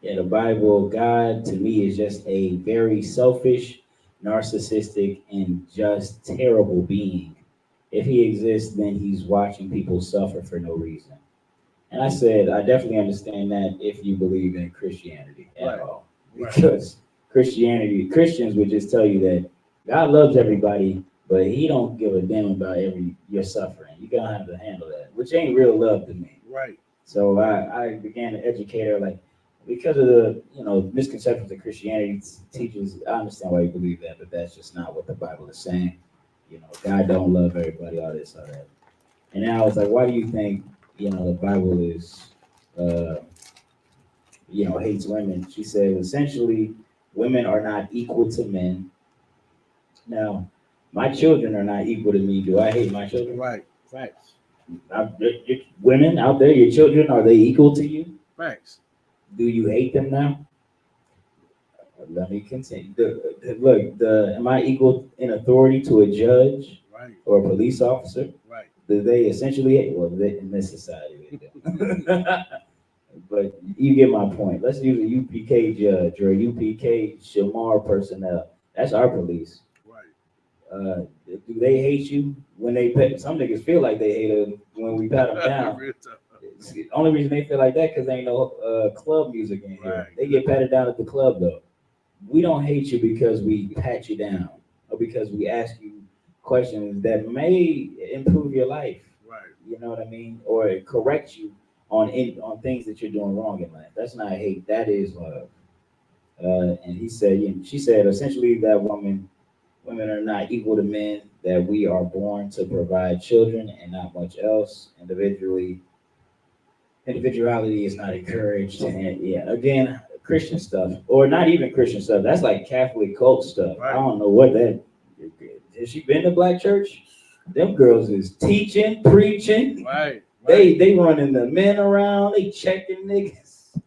yeah, the Bible, God to me is just a very selfish, narcissistic, and just terrible being. If he exists, then he's watching people suffer for no reason. And I said, I definitely understand that if you believe in Christianity at all. Because Christians would just tell you that God loves everybody, but he don't give a damn about your suffering. You're gonna have to handle that, which ain't real love to me. Right. So I began to educate her, like, because of the misconceptions that Christianity teaches. I understand why you believe that, but that's just not what the Bible is saying. God don't love everybody, all this, all that. And then I was like, why do you think the Bible is hates women? She said essentially women are not equal to men. Now, my children are not equal to me. Do I hate my children? Right. Facts. Women out there, your children, are they equal to you? Facts. Do you hate them now? Let me continue. Am I equal in authority to a judge Right. or a police officer? Right. Do they essentially hate? Well, in this society, they do. But you get my point. Let's use a UPK judge or a UPK Shamar personnel. That's our police. Right. Do they hate you when they pet? Some niggas feel like they hate them when we pat them down. It's the only reason they feel like that because there ain't no club music in here. Right. They get patted down at the club though. We don't hate you because we pat you down or because we ask you questions that may improve your life. Right. You know what I mean? Or correct you on things that you're doing wrong in life. That's not hate. That is love. And she said essentially that women are not equal to men. That we are born to provide children and not much else. Individuality is not encouraged. And yeah, again, Christian stuff, or not even Christian stuff. That's like Catholic cult stuff. Right. I don't know what that. Has she been to black church? Them girls is teaching, preaching. Right. They running the men around. They checking niggas.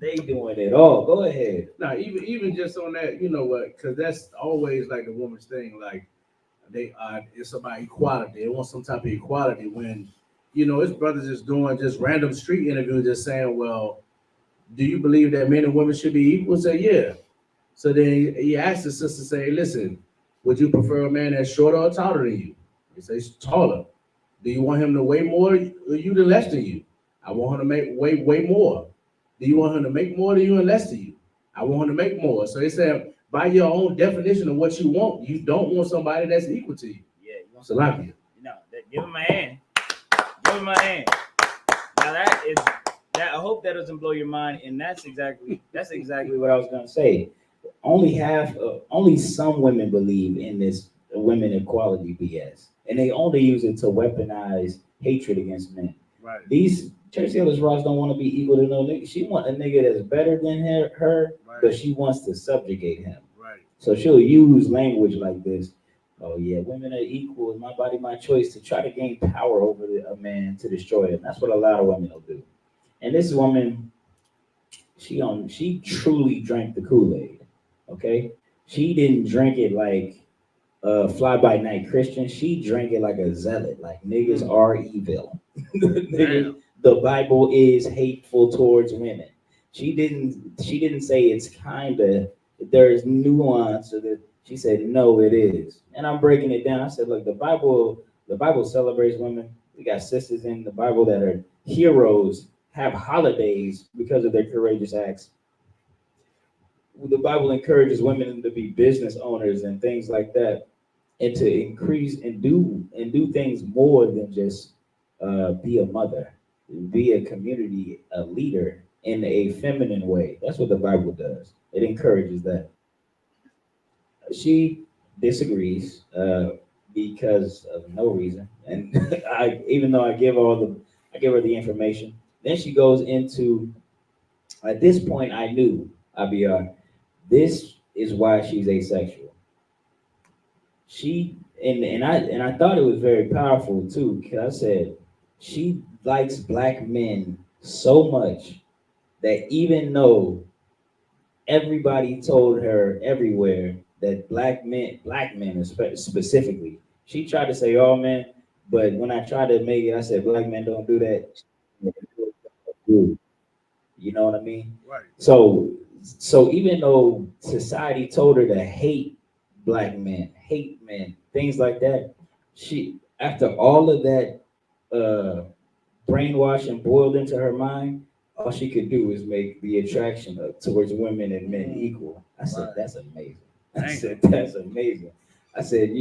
They doing it all. Go ahead. Now, even just on that, you know what? Because that's always like the woman's thing. Like it's about equality. They want some type of equality when, his brothers is doing just random street interviews, just saying, well, do you believe that men and women should be equal? Say, yeah. So then he asked the sister, say, listen, would you prefer a man that's shorter or taller than you? He says taller. Do you want him to weigh more or you to less than you? I want him to weigh more. Do you want him to make more than you and less than you? I want him to make more. So he said, by your own definition of what you want, you don't want somebody that's equal to you. Yeah, you want Salami. give him a hand. Give him a hand. Now that I hope that doesn't blow your mind, and that's exactly what I was gonna say. Only some women believe in this women equality BS, and they only use it to weaponize hatred against men. Right. These Tracee Ellis Ross don't want to be equal to no nigga. She want a nigga that's better than her, Right. but she wants to subjugate him. Right. So she'll use language like this. Oh yeah, women are equal. My body, my choice, to try to gain power over a man to destroy him. That's what a lot of women will do. And this woman, she truly drank the Kool-Aid. Okay, she didn't drink it like a fly-by-night Christian. She drank it like a zealot. Like niggas are evil. Nigga, the Bible is hateful towards women. She didn't say it's kinda. There's nuance of it. She said no, it is. And I'm breaking it down. I said, look, the Bible celebrates women. We got sisters in the Bible that are heroes, have holidays because of their courageous acts. The Bible encourages women to be business owners and things like that, and to increase and do things more than just be a mother, be a community a leader in a feminine way. That's what the Bible does. It encourages that. She disagrees because of no reason, and even though I give her the information, then she goes into. At this point, I knew IBR. This is why she's asexual. She and I thought it was very powerful too, because I said she likes black men so much that even though everybody told her everywhere that black men specifically, she tried to say all men, but when I tried to make it, I said black men don't do that. You know what I mean? Right. So even though society told her to hate black men, hate men, things like that, she after all of that brainwashing boiled into her mind, all she could do is make the attraction towards women and men equal. I said, Right. that's amazing. I said, that's amazing. I said,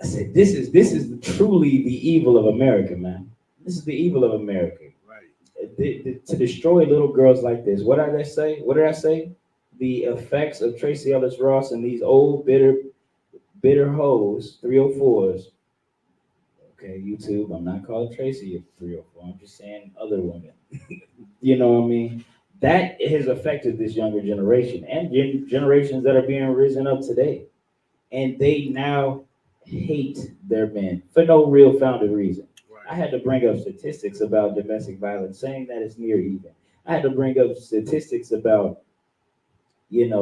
this is truly the evil of America, man. This is the evil of America. To destroy little girls like this. What did I say? The effects of Tracee Ellis Ross and these old bitter hoes, 304s. Okay, YouTube, I'm not calling Tracee a 304. I'm just saying other women. You know what I mean? That has affected this younger generation and generations that are being risen up today. And they now hate their men for no real founded reason. I had to bring up statistics about domestic violence, saying that it's near even. I had to bring up statistics about, cheating,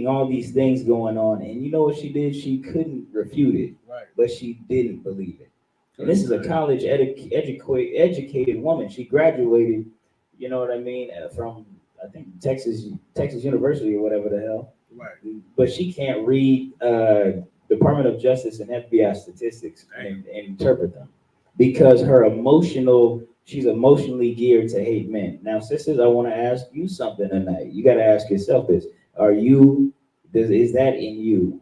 all these things going on. And you know what she did? She couldn't refute it, but she didn't believe it. And this is a college educated woman. She graduated, you know what I mean, from I think Texas University or whatever the hell. Right. But she can't read Department of Justice and FBI statistics and interpret them because she's emotionally geared to hate men. Now, sisters, I want to ask you something tonight. You got to ask yourself this: is that in you?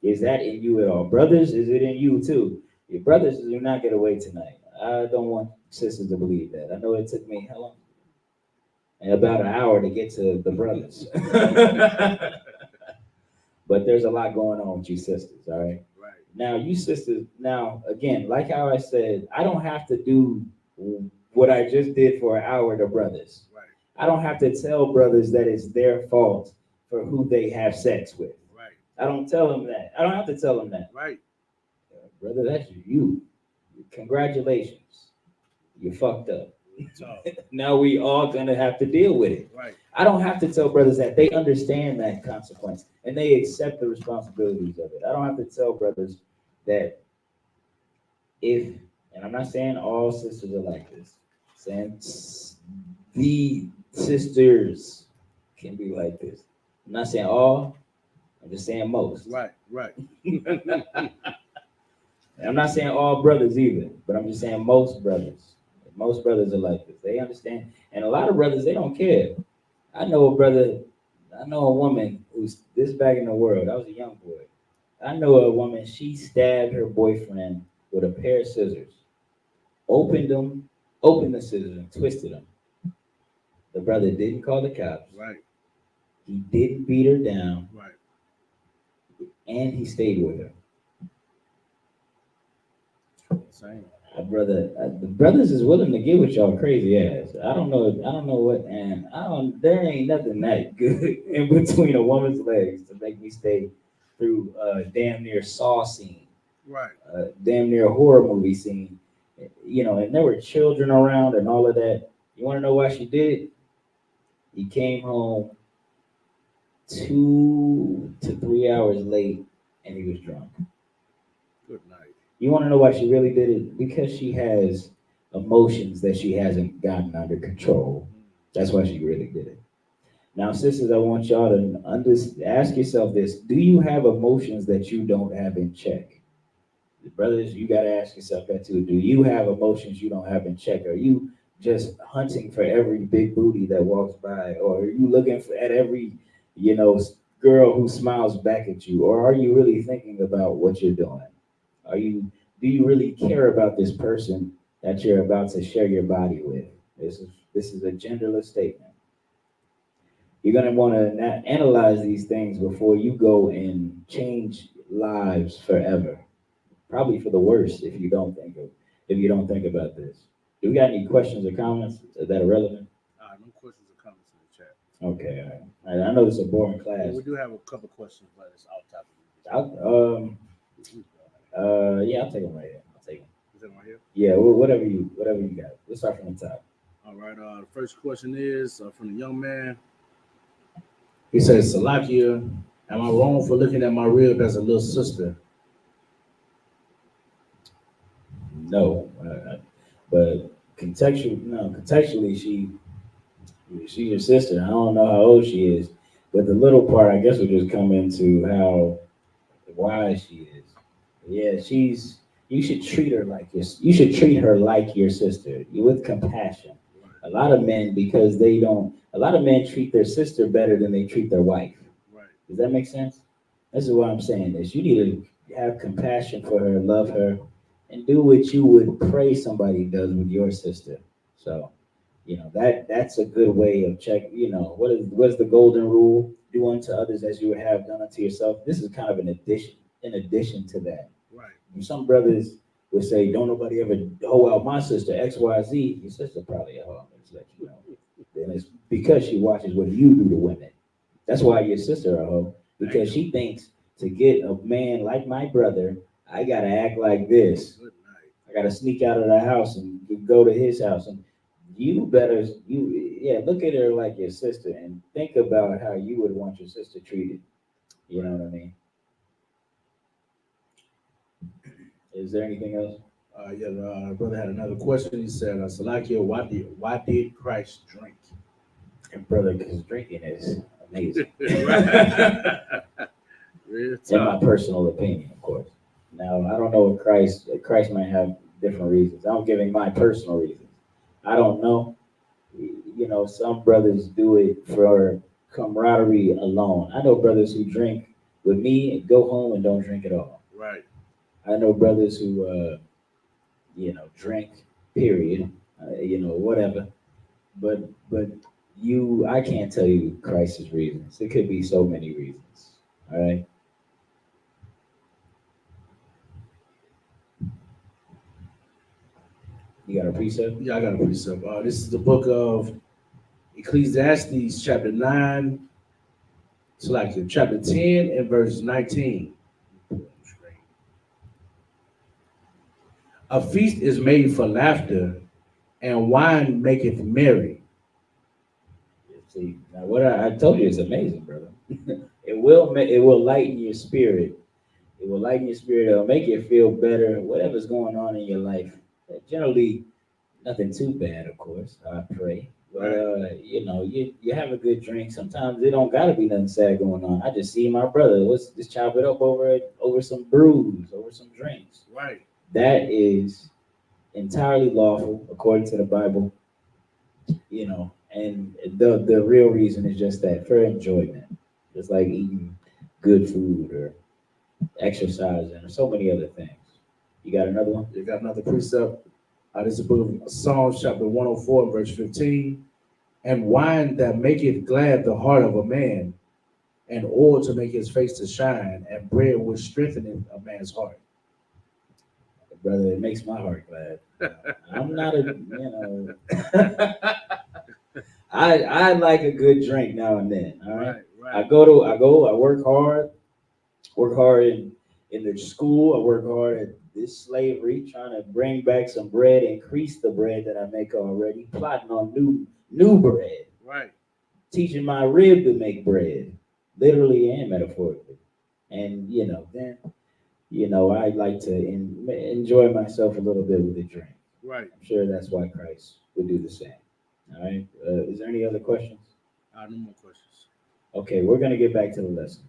Is that in you at all? Brothers, is it in you too? Your brothers do not get away tonight. I don't want sisters to believe that. I know it took me how long? About an hour to get to the brothers. But there's a lot going on with you sisters, all right? Right. Now, you sisters, again, like how I said, I don't have to do what I just did for an hour to brothers. Right. I don't have to tell brothers that it's their fault for who they have sex with. Right. I don't tell them that. I don't have to tell them that. Right. Brother, that's you. Congratulations. You fucked up. Now we all gonna have to deal with it. Right. I don't have to tell brothers that. They understand that consequence and they accept the responsibilities of it. I don't have to tell brothers that and I'm not saying all sisters are like this. I'm saying the sisters can be like this. I'm not saying all, I'm just saying most. Right. I'm not saying all brothers either, but I'm just saying most brothers. Most brothers are like this. They understand. And a lot of brothers, they don't care. I know a woman who's this back in the world. I was a young boy. I know a woman, she stabbed her boyfriend with a pair of scissors. opened the scissors and twisted them. The brother didn't call the cops. Right. He didn't beat her down, Right. and he stayed with her. Same. The brothers is willing to get with y'all crazy ass. I don't know what, and there ain't nothing that good in between a woman's legs to make me stay through damn near Saw scene, Right. damn near horror movie scene, and there were children around and all of that. You want to know why she did it? He came home 2 to 3 hours late, and he was drunk. Good night. You want to know why she really did it? Because she has emotions that she hasn't gotten under control. That's why she really did it. Now, sisters, I want y'all to ask yourself this. Do you have emotions that you don't have in check? Brothers, you got to ask yourself that too. Do you have emotions you don't have in check? Are you just hunting for every big booty that walks by? Or are you looking at every, girl who smiles back at you? Or are you really thinking about what you're doing? Do you really care about this person that you're about to share your body with? This is a genderless statement. You're gonna want to analyze these things before you go and change lives forever. Probably for the worse if you don't think about this. Do we got any questions or comments that are relevant? No questions or comments in the chat. Okay, all right. I know it's a boring class. Yeah, we do have a couple questions, but it's off topic. Yeah, I'll take them right here. Is that right here? Yeah, whatever you got. Let's start from the top. All right. The first question is from the young man. He says, Salakia, am I wrong for looking at my rib as a little sister? No, but contextually, she's your sister. I don't know how old she is, but the little part, I guess, will just come into how wise she is. Yeah, you should treat her like your sister with compassion. A lot of men, a lot of men treat their sister better than they treat their wife. Right. Does that make sense? This is what I'm saying is you need to have compassion for her, love her, and do what you would pray somebody does with your sister. So, that's a good way of checking. What is the golden rule? Do unto others as you would have done unto yourself. This is kind of an addition. In addition to that, Right. Some brothers would say, "Don't nobody ever hoe out my sister XYZ." Your sister probably a hoe. I'm just let you know. Then it's because she watches what you do to women. That's why your sister a hoe, because she thinks to get a man like my brother, I gotta act like this. Good night. I gotta sneak out of the house and go to his house. And look at her like your sister and think about how you would want your sister treated. You know what I mean? Is there anything else? The brother had another question. He said, Salakia, why did Christ drink? And brother, because drinking is amazing. Real In my talk. personal opinion, of course. Now, I don't know what Christ might have different reasons. I'm giving my personal reasons. I don't know. Some brothers do it for camaraderie alone. I know brothers who drink with me and go home and don't drink at all. Right. I know brothers who, drink, period, whatever. But I can't tell you Christ's reasons. It could be so many reasons. All right. You got a precept? Yeah, I got a precept. This is the book of Ecclesiastes, chapter 9, Salakia, chapter 10 and verse 19. A feast is made for laughter, and wine maketh merry. See, now what I told you is amazing, brother. It will lighten your spirit. It will lighten your spirit. It'll make you feel better. Whatever's going on in your life. Generally, nothing too bad, of course. I pray. But you have a good drink. Sometimes it don't gotta be nothing sad going on. I just see my brother. Let's just chop it up over some brews, over some drinks. Right. That is entirely lawful according to the Bible. And the real reason is just that, for enjoyment. Just like eating good food or exercising or so many other things. You got another one? You got another precept. This is the book of Psalms, chapter 104, verse 15. And wine that maketh glad the heart of a man, and oil to make his face to shine, and bread which strengtheneth a man's heart. Brother, it makes my heart glad. I'm not I like a good drink now and then. All right. I work hard in the school. I work hard at this slavery, trying to bring back some bread, increase the bread that I make already, plotting on new bread. Right. Teaching my rib to make bread, literally and metaphorically. And I like to enjoy myself a little bit with a drink. Right. I'm sure that's why Christ would do the same. All right. Is there any other questions? No more questions. Okay, we're gonna get back to the lesson.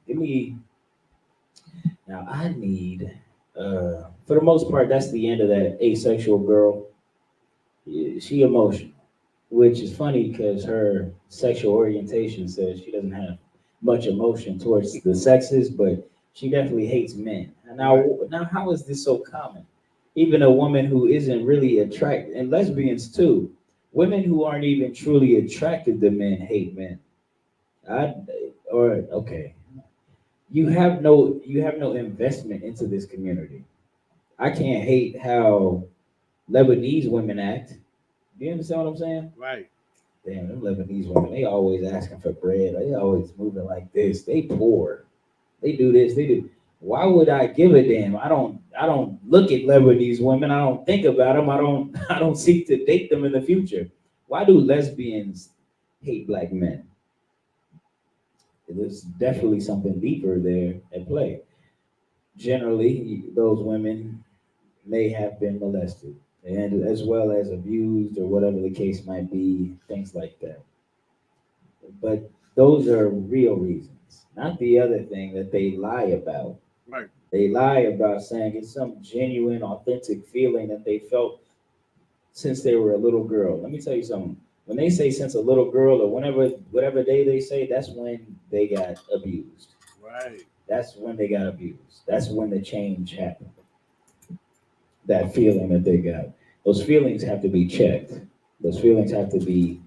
I need, for the most part, that's the end of that asexual girl. She emotional, which is funny because her sexual orientation says she doesn't have much emotion towards the sexes, but she definitely hates men. Now, how is this so common? Even a woman who isn't really attracted, and lesbians too, women who aren't even truly attracted to men hate men. You have no investment into this community. I can't hate how Lebanese women act. Do you understand what I'm saying? Right. Damn, them Lebanese women, they always asking for bread. They always moving like this. They poor. They do this. They do. Why would I give a damn? I don't look at Lebanese women. I don't think about them. I don't seek to date them in the future. Why do lesbians hate black men? There's definitely something deeper there at play. Generally, those women may have been molested, and as well as abused or whatever the case might be, things like that. But those are real reasons, not the other thing that they lie about. Right. They lie about saying it's some genuine, authentic feeling that they felt since they were a little girl. Let me tell you something. When they say since a little girl or whatever day they say, that's when they got abused. Right. That's when they got abused. That's when the change happened. That feeling that they got. Those feelings have to be checked. Those feelings have to be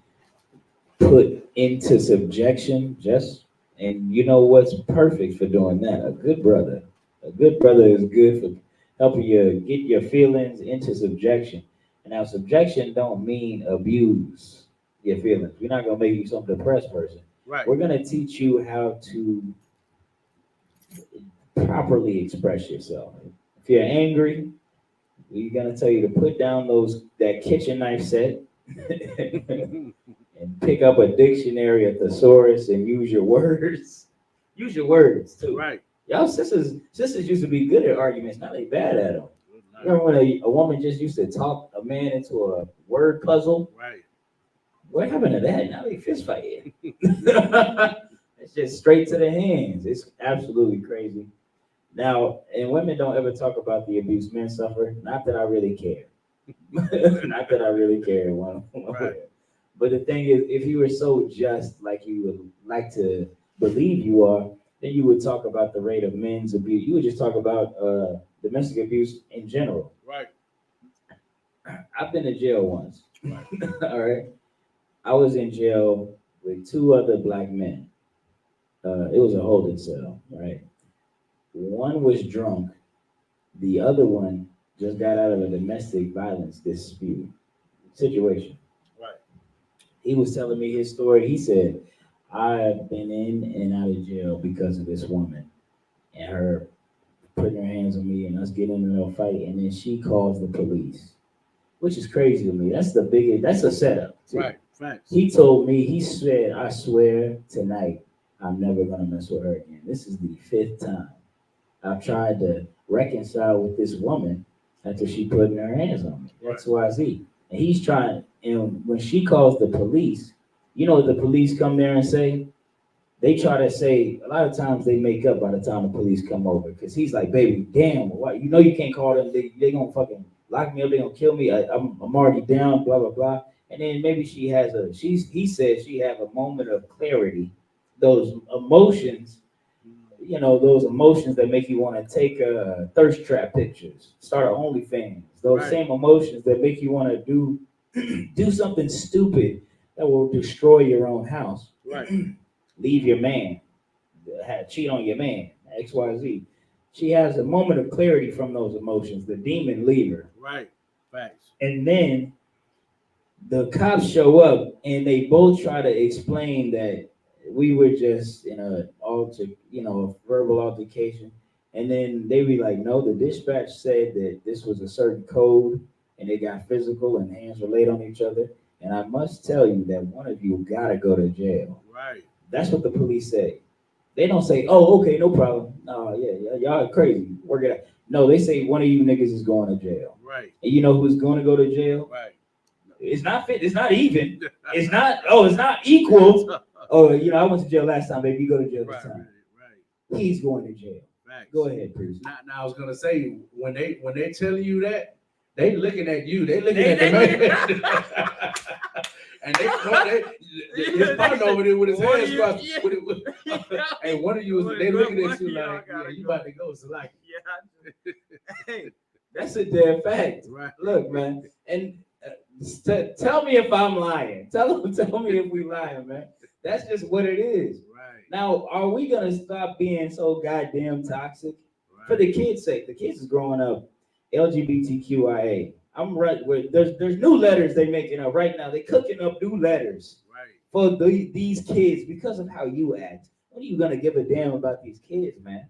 put into subjection, and you know what's perfect for doing that? A good brother. A good brother is good for helping you get your feelings into subjection. And now subjection don't mean abuse your feelings. We're not gonna make you some depressed person. Right. We're gonna teach you how to properly express yourself. If you're angry, we're gonna tell you to put down that kitchen knife set and pick up a dictionary, a thesaurus, and use your words. Use your words too. Right. Y'all sisters used to be good at arguments. Now they bad at them. Remember when a woman just used to talk a man into a word puzzle? Right. What happened to that? Now they fist fighting. It's just straight to the hands. It's absolutely crazy. Now, and women don't ever talk about the abuse men suffer. Not that I really care. Not that I really care. Right. But the thing is, if you were so just like you would like to believe you are, then you would talk about the rate of men's abuse. You would just talk about domestic abuse in general. Right. I've been to jail once. Right. All right. I was in jail with two other black men. It was a holding cell, right? One was drunk. The other one just got out of a domestic violence dispute situation. Right. He was telling me his story. He said, I've been in and out of jail because of this woman and her putting her hands on me and us getting in a fight. And then she calls the police, which is crazy to me. That's a setup. Too. Right. Facts. He told me, he said, I swear tonight, I'm never going to mess with her again. This is the 5th time I've tried to reconcile with this woman after she putting her hands on me. That's XYZ. And he's trying, and when she calls the police, you know what the police come there and say? They try to say, a lot of times they make up by the time the police come over. Because he's like, baby, damn, why? You know you can't call them. They going to fucking lock me up. They going to kill me. I'm already down, blah, blah, blah. And then maybe he said she have a moment of clarity. Those emotions, you know, those emotions that make you want to take thirst trap pictures, start an OnlyFans. Those Right. same emotions that make you want to do do something stupid that will destroy your own house. Right. Leave your man, cheat on your man, XYZ. She has a moment of clarity from those emotions. The demon leave her. Right. Facts. And then the cops show up and they both try to explain that we were just in a verbal altercation. And then they be like, no, the dispatch said that this was a certain code and they got physical and hands were laid on each other. And I must tell you that one of you gotta go to jail. Right. That's what the police say. They don't say, oh, okay, no problem. No, yeah, y'all are crazy. Work it out. No, they say one of you niggas is going to jail. Right. And you know who's going to go to jail? Right. It's not fit. It's not even. It's not. Oh, it's not equal. Oh, you know, I went to jail last time, baby. You go to jail this Right. time. Right. He's going to jail. Facts. Go ahead, Tracee. Now I was gonna say when they telling you that, they looking at you. They looking at the man. And his partner over there with his One of hands you- crossed. yeah. And one of you, they looking at you like, yeah, you about to go. So like, Hey, That's a dead fact. Right. Look, man, and tell me if I'm lying. Tell me if we lying, man. That's just what it is. Right. Now, are we gonna stop being so goddamn toxic? Right. For the kids' sake, the kids is growing up LGBTQIA. I'm right with there's new letters they making up right now. They cooking up new letters Right. for these kids because of how you act. When are you gonna give a damn about these kids, man?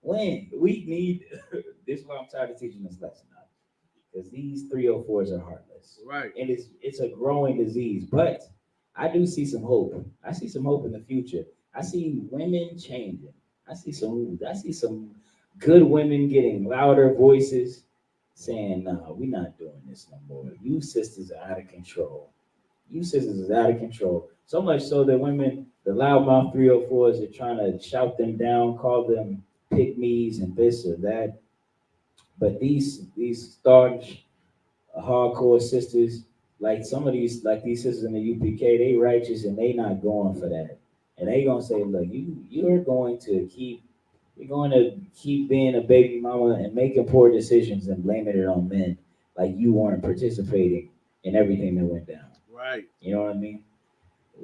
When we need this is why I'm tired of teaching this lesson now. Because these 304s are heartless. Right. And it's a growing disease. But I do see some hope. I see some hope in the future. I see women changing. I see some good women getting louder voices saying, no, we're not doing this no more. You sisters are out of control. You sisters is out of control. So much so that women, the loudmouth 304s are trying to shout them down, call them pygmies and this or that. But these staunch, hardcore sisters, like these sisters in the UPK, they righteous and they not going for that. And they gonna say, look, you're going to keep being a baby mama and making poor decisions and blaming it on men, like you weren't participating in everything that went down. Right. You know what I mean?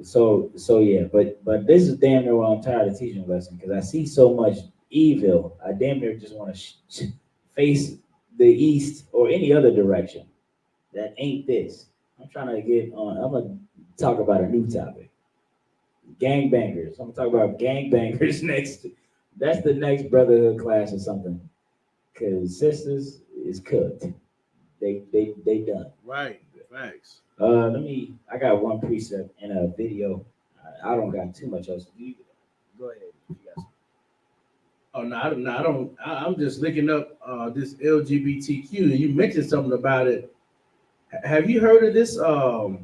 So yeah, but this is damn near why I'm tired of teaching a lesson because I see so much evil. I damn near just want to face the east or any other direction that ain't this. I'm trying to get on. I'm gonna talk about a new topic. Gangbangers. I'm gonna talk about gangbangers next. That's the next brotherhood class or something. Cause sisters is cooked. They done. Right. Facts. I got one precept and a video. I don't got too much else. Go ahead. You got some. oh no, I don't. I'm just looking up this LGBTQ. And you mentioned something about it. Have you heard of this? I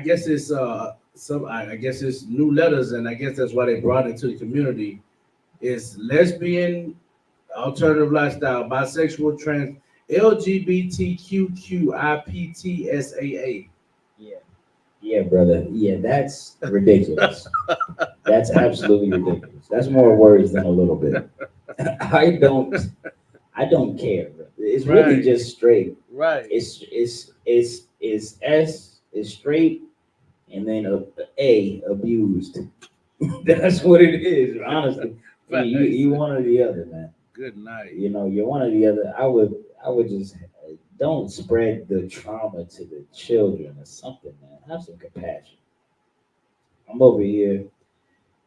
guess it's I guess it's new letters, and I guess that's why they brought it to the community. It's lesbian, alternative lifestyle, bisexual, trans, LGBTQIPTSAA. Yeah, brother. Yeah, that's ridiculous. That's absolutely ridiculous. That's more words than a little bit. I don't care, bro. It's really Right. just straight. Right. It's S is straight, and then A abused. That's what it is, honestly. I mean, you one or the other, man. Good night. You know, you're one or the other. I would just don't spread the trauma to the children or something, man. Have some compassion. I'm over here.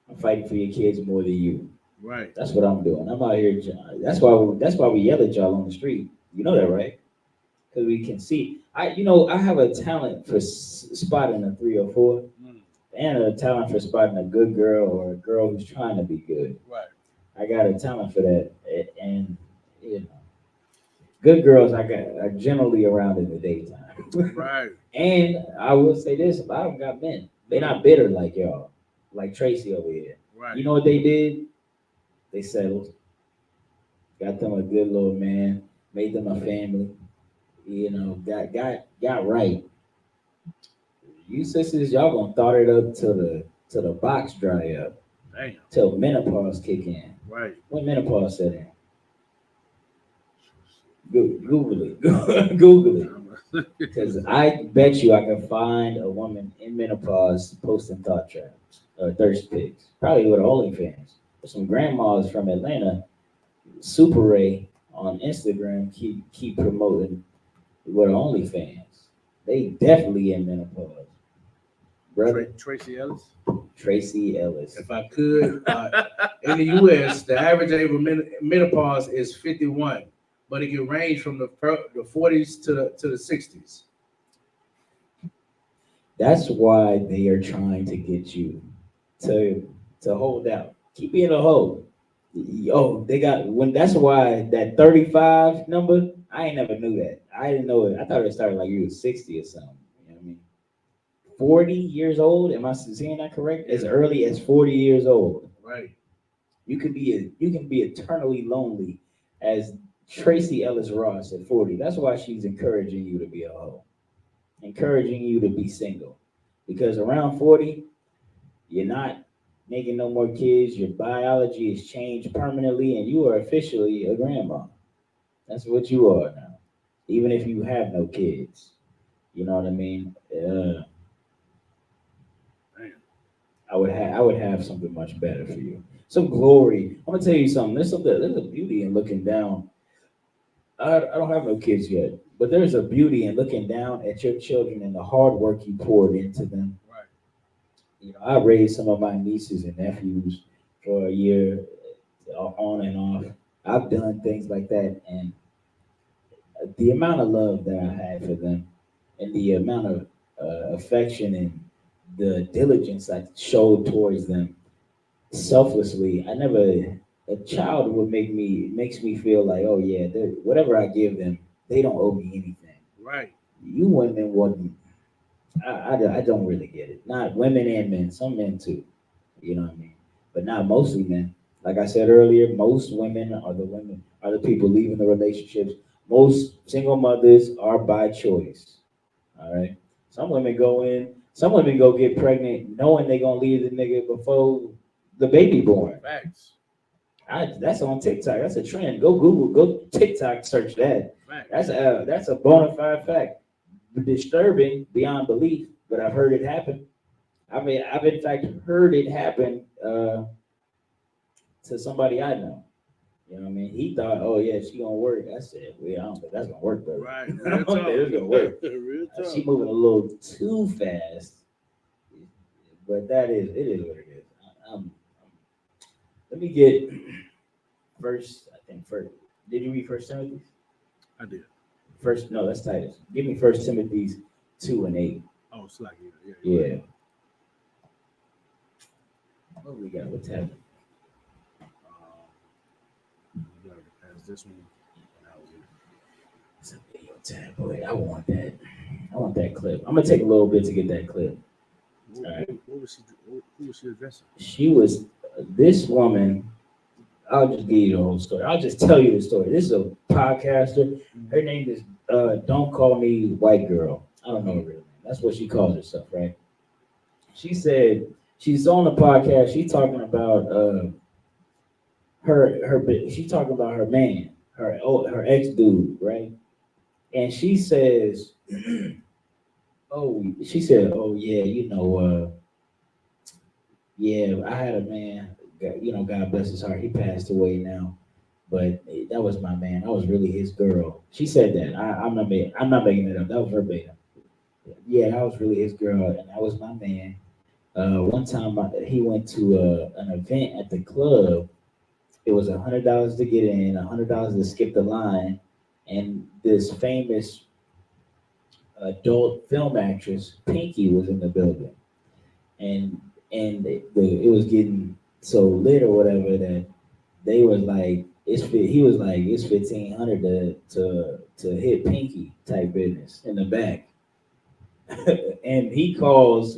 I'm fighting for your kids more than you. Right. That's what I'm doing. I'm out here. That's why we yell at y'all on the street. You know that, right? Because we can see. I have a talent for spotting a 304 and a talent for spotting a good girl or a girl who's trying to be good. Right. I got a talent for that, and good girls are generally around in the daytime. Right. And I will say this: a lot of them got men. They're not bitter like y'all, like Tracee over here. Right. You know what they did? They settled, got them a good little man, made them a family. Got right. You sisters, y'all gonna thought it up till the box dry up. Damn. till menopause kick in. Right. When menopause set in? Google it. Google it. Because I bet you I can find a woman in menopause posting thought traps or thirst pics. Probably with OnlyFans. Some grandmas from Atlanta, Super Ray on Instagram, keep promoting with OnlyFans. They definitely in menopause. Brother, Tracee Ellis. Tracee Ellis. If I could, in the U.S., the average age of menopause is 51, but it can range from the 40s to the 60s. That's why they are trying to get you to hold out. Keep being a hoe. Oh, they got when that's why that 35 number, I ain't never knew that. I didn't know it. I thought it started like you was 60 or something. You know what I mean? 40 years old, am I seeing that correct? As early as 40 years old. Right. You can be eternally lonely as Tracee Ellis Ross at 40. That's why she's encouraging you to be a hoe. Encouraging you to be single. Because around 40, you're not making no more kids, your biology has changed permanently, and you are officially a grandma. That's what you are now. Even if you have no kids. You know what I mean? I would have something much better for you. Some glory. I'm gonna tell you something. There's a beauty in looking down. I don't have no kids yet, but there's a beauty in looking down at your children and the hard work you poured into them. Right. You know, I raised some of my nieces and nephews for a year, on and off. I've done things like that, and the amount of love that I had for them, and the amount of affection and the diligence I showed towards them selflessly, a child makes me feel like, oh yeah, whatever I give them, they don't owe me anything. Right. You women wouldn't, I don't really get it. Not women and men, some men too, you know what I mean? But not mostly men. Like I said earlier, most women are the people leaving the relationships. Most single mothers are by choice. All right. Some women go get pregnant knowing they're gonna leave the nigga before the baby born. Facts. That's on TikTok. That's a trend. Go TikTok, search that. Facts. That's a bona fide fact. Disturbing beyond belief, but I've heard it happen. I mean, I've in fact heard it happen to somebody I know. You know what I mean? He thought, oh yeah, she gonna work. I said, well, I don't think that's gonna work, brother. Right. I don't think it's gonna work. Real talk. She moving a little too fast, but it is what it is. Let me get first. I think first. Did you read First Timothy? I did. First, no, that's Titus. Give me First Timothy 2:8. Oh, it's like Yeah. What we got? What's happening? You gotta pass this one. And that was it. It's a video tab. Boy, I want that. I want that clip. I'm gonna take a little bit to get that clip. What, All right. what was she? Who was she addressing? She was this woman. I'll just give you the whole story. I'll just tell you the story. This is a podcaster. Her name is Don't Call Me White Girl. I don't know her real name. That's what she calls herself, right? She said she's on the podcast. She's talking about she's talking about her man, her ex dude, right? And she says, oh yeah, you know, yeah, I had a man. You know, God bless his heart. He passed away now, but that was my man. I was really his girl. She said that. I'm not making it up. That was verbatim. Yeah, I was really his girl, and that was my man. One time he went to an event at the club. It was $100 to get in, $100 to skip the line, and this famous adult film actress, Pinky, was in the building, and it was getting so lit or whatever that they was like, he was like, it's $1,500 to hit Pinky type business in the back. And he calls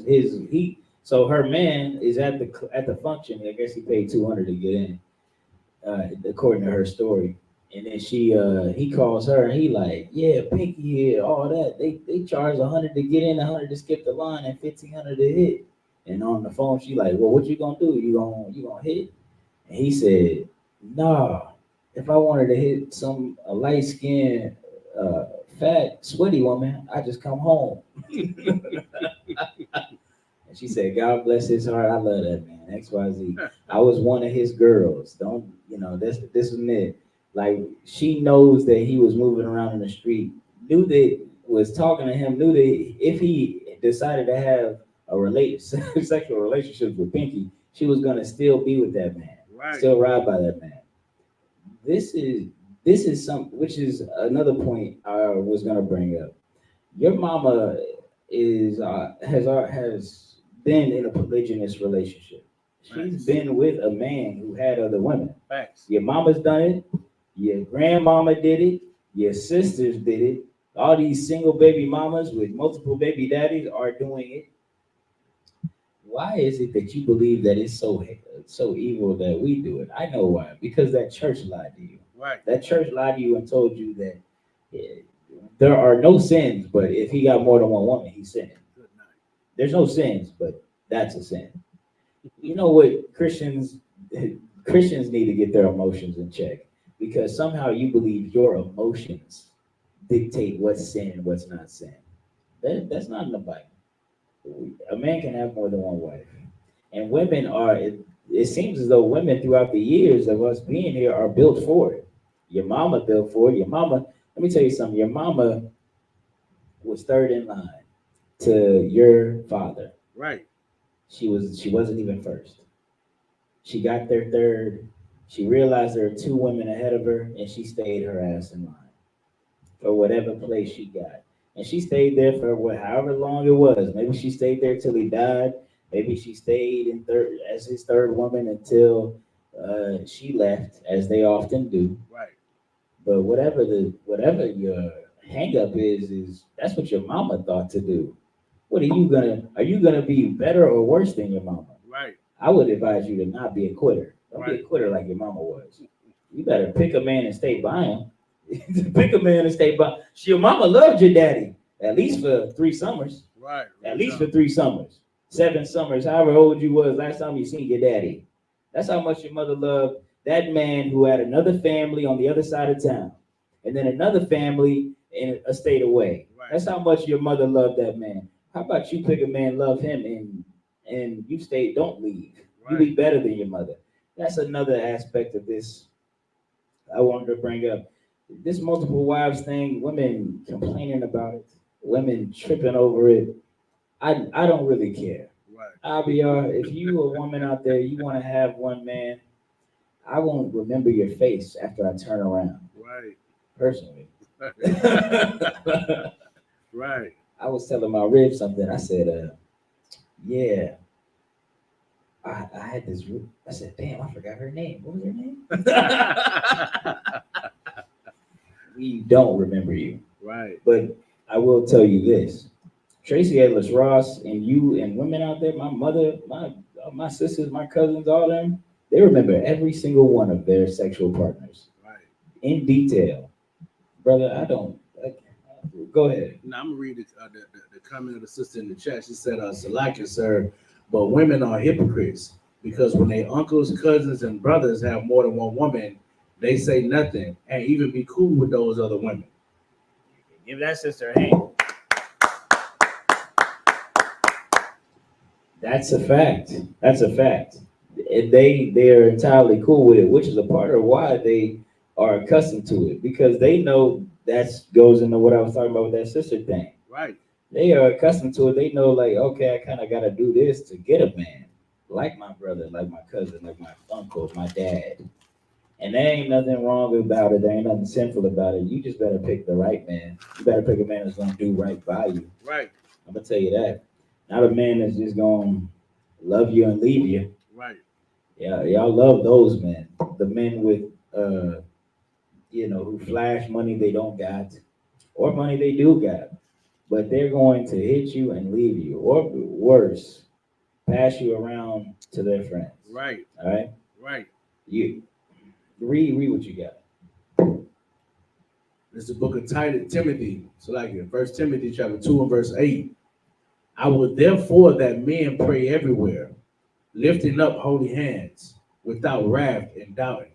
so her man is at the function. I guess he paid $200 to get in, according to her story. And then he calls her and he like, yeah, Pinky here, all that. They charge $100 to get in, $100 to skip the line, and $1,500 to hit. And on the phone, she like, well, what you gonna do? You gonna hit? And he said, nah. If I wanted to hit a light skinned, fat, sweaty woman, I just come home. And she said, God bless his heart. I love that man. XYZ. I was one of his girls. Don't, this and it. Like, she knows that he was moving around in the street, knew that was talking to him, knew that if he decided to have sexual relationships with Pinky, she was going to still be with that man, Right. still ride by that man. This is which is another point I was going to bring up. Your mama has been in a polygynous relationship. She's been with a man who had other women. Facts. Your mama's done it. Your grandmama did it. Your sisters did it. All these single baby mamas with multiple baby daddies are doing it. Why is it that you believe that it's so evil that we do it? I know why. Because that church lied to you. Right. That church lied to you and told you that there are no sins, but if he got more than one woman, he's sinning. There's no sins, but that's a sin. You know what? Christians need to get their emotions in check, because somehow you believe your emotions dictate what's sin and what's not sin. That's not in the Bible. A man can have more than one wife. And women it seems as though women throughout the years of us being here are built for it. Your mama built for it. Your mama, let me tell you something. Your mama was third in line to your father. Right. She wasn't even first. She got there third. She realized there were two women ahead of her, and she stayed her ass in line for whatever place she got. And she stayed there for however long it was. Maybe she stayed there till he died. Maybe she stayed in third as his third woman until she left, as they often do. Right. But whatever your hang up is that's what your mama thought to do. Are you gonna be better or worse than your mama? Right. I would advise you to not be a quitter. Don't be Right. a quitter like your mama was. You better pick a man and stay by him. Pick a man and stay by. Your mama loved your daddy, at least for 3 summers. Right. At least for 3 summers. 7 summers, however old you was last time you seen your daddy. That's how much your mother loved that man who had another family on the other side of town, and then another family in a state away. Right. That's how much your mother loved that man. How about you pick a man, love him, and you stay, don't leave. Right. You be better than your mother. That's another aspect of this I wanted to bring up. This multiple wives thing, women complaining about it, women tripping over it. I don't really care. Right. Abiyar, if you a woman out there, you want to have one man, I won't remember your face after I turn around. Right. Personally. Right. I was telling my rib something. I said, yeah. I had this. I said, damn, I forgot her name. What was her name? We don't remember you. Right. But I will tell you this. Tracee Ellis Ross and you and women out there, my mother, my sisters, my cousins, all them, they remember every single one of their sexual partners. Right. In detail. Brother, I don't. Go ahead. Now I'm gonna read the comment of the sister in the chat. She said, "Salaki, sir, but women are hypocrites because when their uncles, cousins, and brothers have more than one woman, they say nothing and even be cool with those other women." Give that sister a hand. That's a fact. That's a fact. They're entirely cool with it, which is a part of why they are accustomed to it, because they know that goes into what I was talking about with that sister thing. Right. They are accustomed to it. They know, like, okay, I kind of got to do this to get a man, like my brother, like my cousin, like my uncle, my dad. And there ain't nothing wrong about it. There ain't nothing sinful about it. You just better pick the right man. You better pick a man that's gonna do right by you. Right. I'm gonna tell you that. Not a man that's just gonna love you and leave you. Right. Yeah, y'all love those men. The men with who flash money they don't got, or money they do got, but they're going to hit you and leave you, or worse, pass you around to their friends. Right. All right. Right. You read what you got. It's the book of Timothy. So like in 1 Timothy chapter 2 and verse 8. I would therefore that men pray everywhere, lifting up holy hands, without wrath and doubting.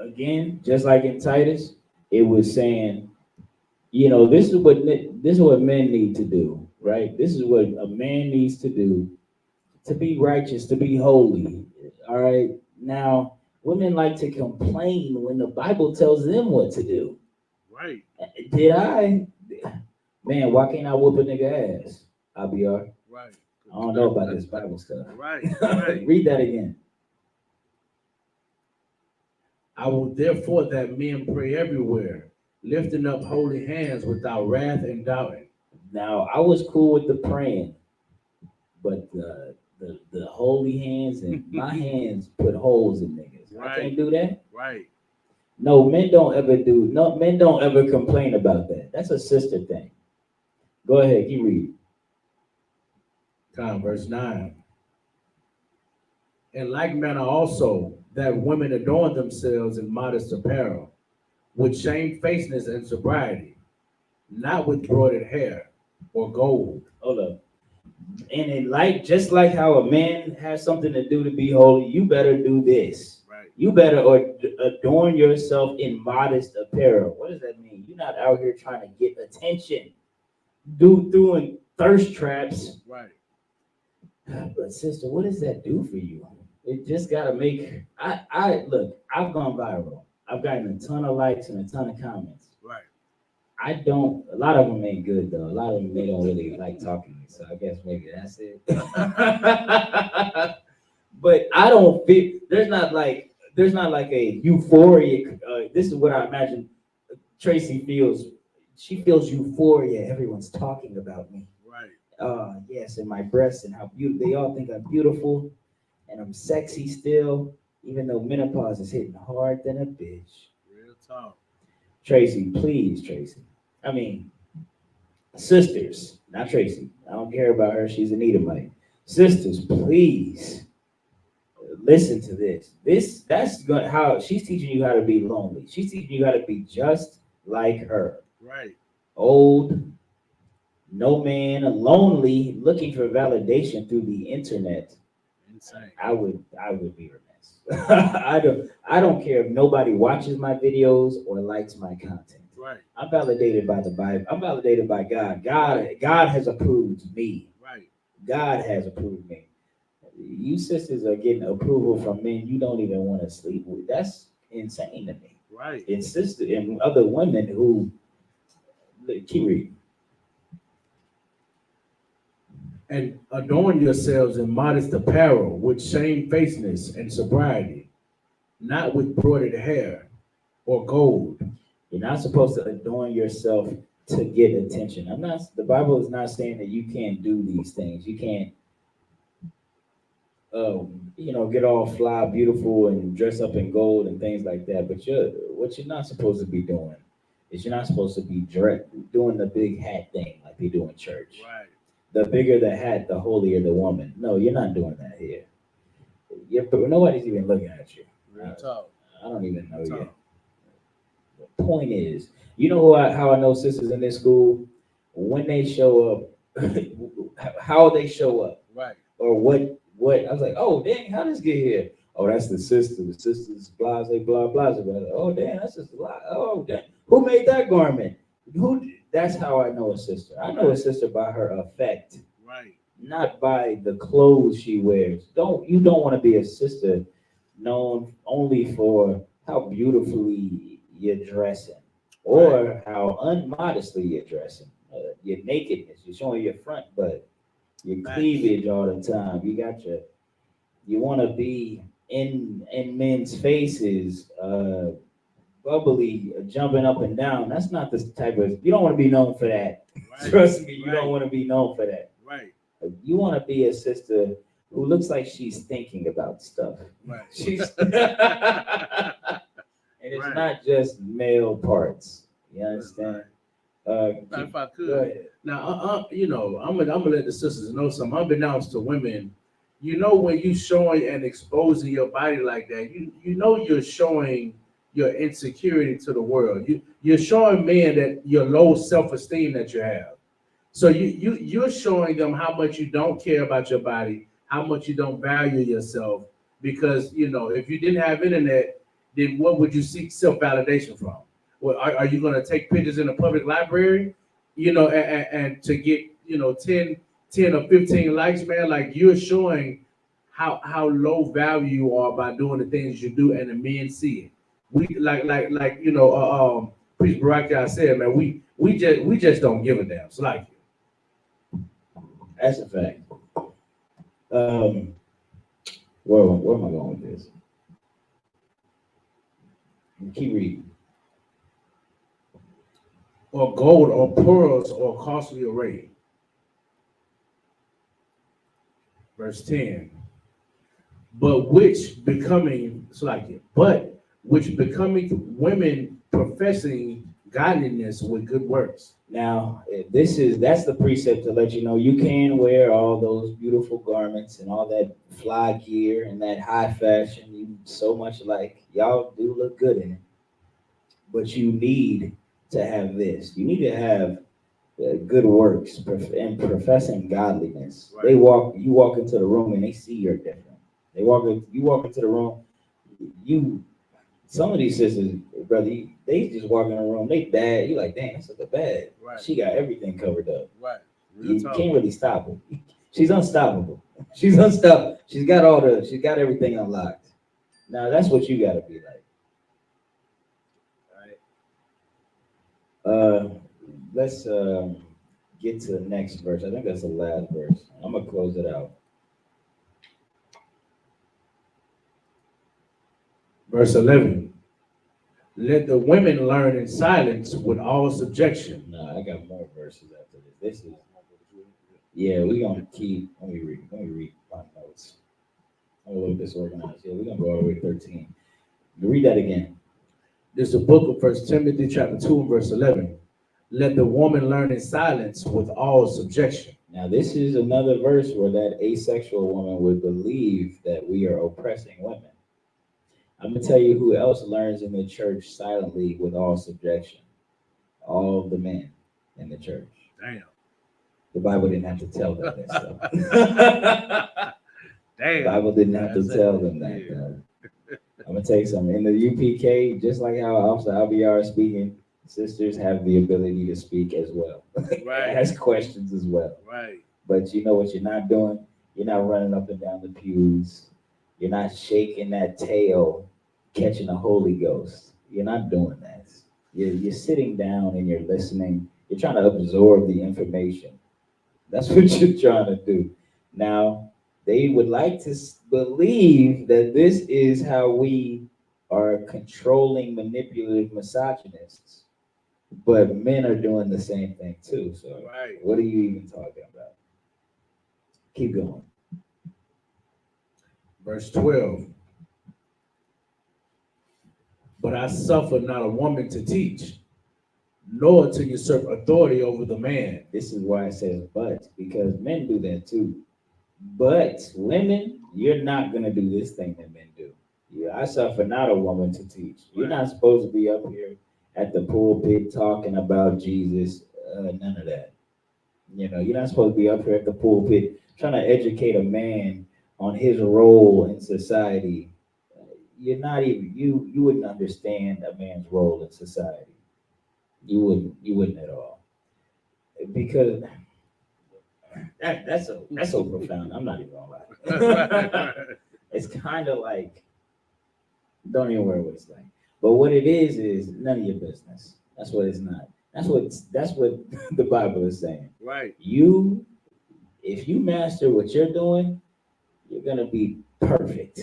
Again, just like in Titus, it was saying, this is what men need to do, right? This is what a man needs to do to be righteous, to be holy. All right. Now, women like to complain when the Bible tells them what to do. Right. Did I? Man, why can't I whoop a nigga ass? I'll be all right. Right. I don't know about this Bible stuff. Right. Right. Read that again. I will therefore that men pray everywhere, lifting up holy hands without wrath and doubting. Now, I was cool with the praying, but the holy hands and my hands put holes in niggas. I Right. can't do that. Right. No, men don't ever complain about that. That's a sister thing. Go ahead, keep reading. Verse 9. In like manner also, that women adorn themselves in modest apparel, with shamefacedness and sobriety, not with broidered hair or gold. Hold up. And just like how a man has something to do to be holy, you better do this. Right. You better adorn yourself in modest apparel. What does that mean? You're not out here trying to get attention, doing thirst traps. Right. But sister, what does that do for you? It just gotta make. Look. I've gone viral. I've gotten a ton of likes and a ton of comments. Right. A lot of them ain't good though. A lot of them, they don't really like talking to me. So I guess maybe that's it. But I don't feel, there's not like a euphoria. This is what I imagine Tracee feels. She feels euphoria. Everyone's talking about me. Right. Yes, and my breasts and how beautiful, they all think I'm beautiful and I'm sexy still, even though menopause is hitting hard than a bitch. Real talk. Tracee, please, Tracee. I mean, sisters, not Tracee. I don't care about her. She's an Edomite. Sisters, please listen to this. That's how she's teaching you how to be lonely. She's teaching you how to be just like her. Right. Old, no man, lonely, looking for validation through the internet. Insane. I would be remiss. I don't care if nobody watches my videos or likes my content. Right. I'm validated by the Bible. I'm validated by God. God has approved me. Right. God has approved me. You sisters are getting approval from men you don't even want to sleep with. That's insane to me. Right. And other women who keep reading. And adorn yourselves in modest apparel, with shamefacedness and sobriety, not with broidered hair or gold. You're not supposed to adorn yourself to get attention. The Bible is not saying that you can't do these things. You can't get all fly, beautiful, and dress up in gold and things like that. But what you're not supposed to be doing is you're not supposed to be doing the big hat thing like they do in church. Right. The bigger the hat, the holier the woman. No, you're not doing that here. Nobody's even looking at you. Real talk. I don't even know Real you. talk. The point is, you know how I know sisters in this school? When they show up, how they show up. Right. Or what I was like, oh dang, how does this get here? Oh, that's the sister. The sister's blase, blah, blah, blah. Oh damn, that's just oh damn. Who made that garment? That's how I know a sister. I know a sister by her effect. Right. Not by the clothes she wears. You don't want to be a sister known only for how beautifully you're dressing or how unmodestly you're dressing. Your nakedness, you're showing your front butt, your cleavage all the time. You want to be in men's faces, bubbly, jumping up and down. That's not the type of, you don't want to be known for that. Right. Trust me, you don't want to be known for that. Right. You want to be a sister who looks like she's thinking about stuff. Right. And it's Right. not just male parts. You understand? If I Go could. ahead. Now, I'm gonna let the sisters know something. Unbeknownst to women, when you showing and exposing your body like that, you're showing your insecurity to the world. You're showing men that your low self-esteem that you have. So you're showing them how much you don't care about your body, how much you don't value yourself. Because if you didn't have internet, then what would you seek self-validation from? Well, are you going to take pictures in a public library, and to get 10 or 15 likes, man? Like, you're showing how low value you are by doing the things you do, and the men see it. We Priest Baraka said, man, we just don't give a damn. It's like, That's a fact. Where am I going with this? Keep reading. or gold or pearls or costly array. Verse 10. But which becoming women professing godliness with good works. Now, that's the precept to let you know you can wear all those beautiful garments and all that fly gear and that high fashion you so much like. Y'all do look good in it. But you need to have this. You need to have good works and professing godliness. Right. You walk into the room and they see you're different. You walk into the room, some of these sisters, brother, they just walk in the room, they bad. You like, damn, that's a bad. Right. She got everything covered up. Right. You can't really stop her. She's unstoppable. She's unstoppable. She's got everything unlocked. Now that's what you gotta be like. All right. Let's get to the next verse. I think that's the last verse. I'm gonna close it out. Verse 11. Let the women learn in silence with all subjection. Nah, I got more verses after this. We're gonna keep. Let me read my notes. I'm a little disorganized. Yeah, we're gonna go all the way to 13. Read that again. This is the book of 1 Timothy chapter 2 and verse 11. Let the woman learn in silence with all subjection. Now, this is another verse where that asexual woman would believe that we are oppressing women. I'm going to tell you who else learns in the church silently with all subjection. All the men in the church. Damn. The Bible didn't have to tell them this. So. Damn. The Bible didn't have to tell them that. Though. I'm going to tell you something. In the UPK, just like how Officer Albiar is speaking, sisters have the ability to speak as well. Right. Ask questions as well. Right. But you know what you're not doing? You're not running up and down the pews. You're not shaking that tail, catching the Holy Ghost. You're not doing that. You're sitting down and you're listening. You're trying to absorb the information. That's what you're trying to do. Now, they would like to believe that this is how we are controlling, manipulative misogynists. But men are doing the same thing too. So Right. What are you even talking about? Keep going. Verse 12. But I suffer not a woman to teach, nor to usurp authority over the man. This is why it says but, because men do that too. But women, you're not going to do this thing that men do. Yeah, I suffer not a woman to teach. You're not supposed to be up here at the pulpit talking about Jesus, none of that. You're not supposed to be up here at the pulpit trying to educate a man on his role in society. You're not even, you wouldn't understand a man's role in society. You wouldn't at all. Because that's so profound. I'm not even gonna lie. It's kind of like, don't even worry what it's like. But what it is none of your business. That's what it's not. That's what the Bible is saying. Right. If you master what you're doing, you're gonna be perfect.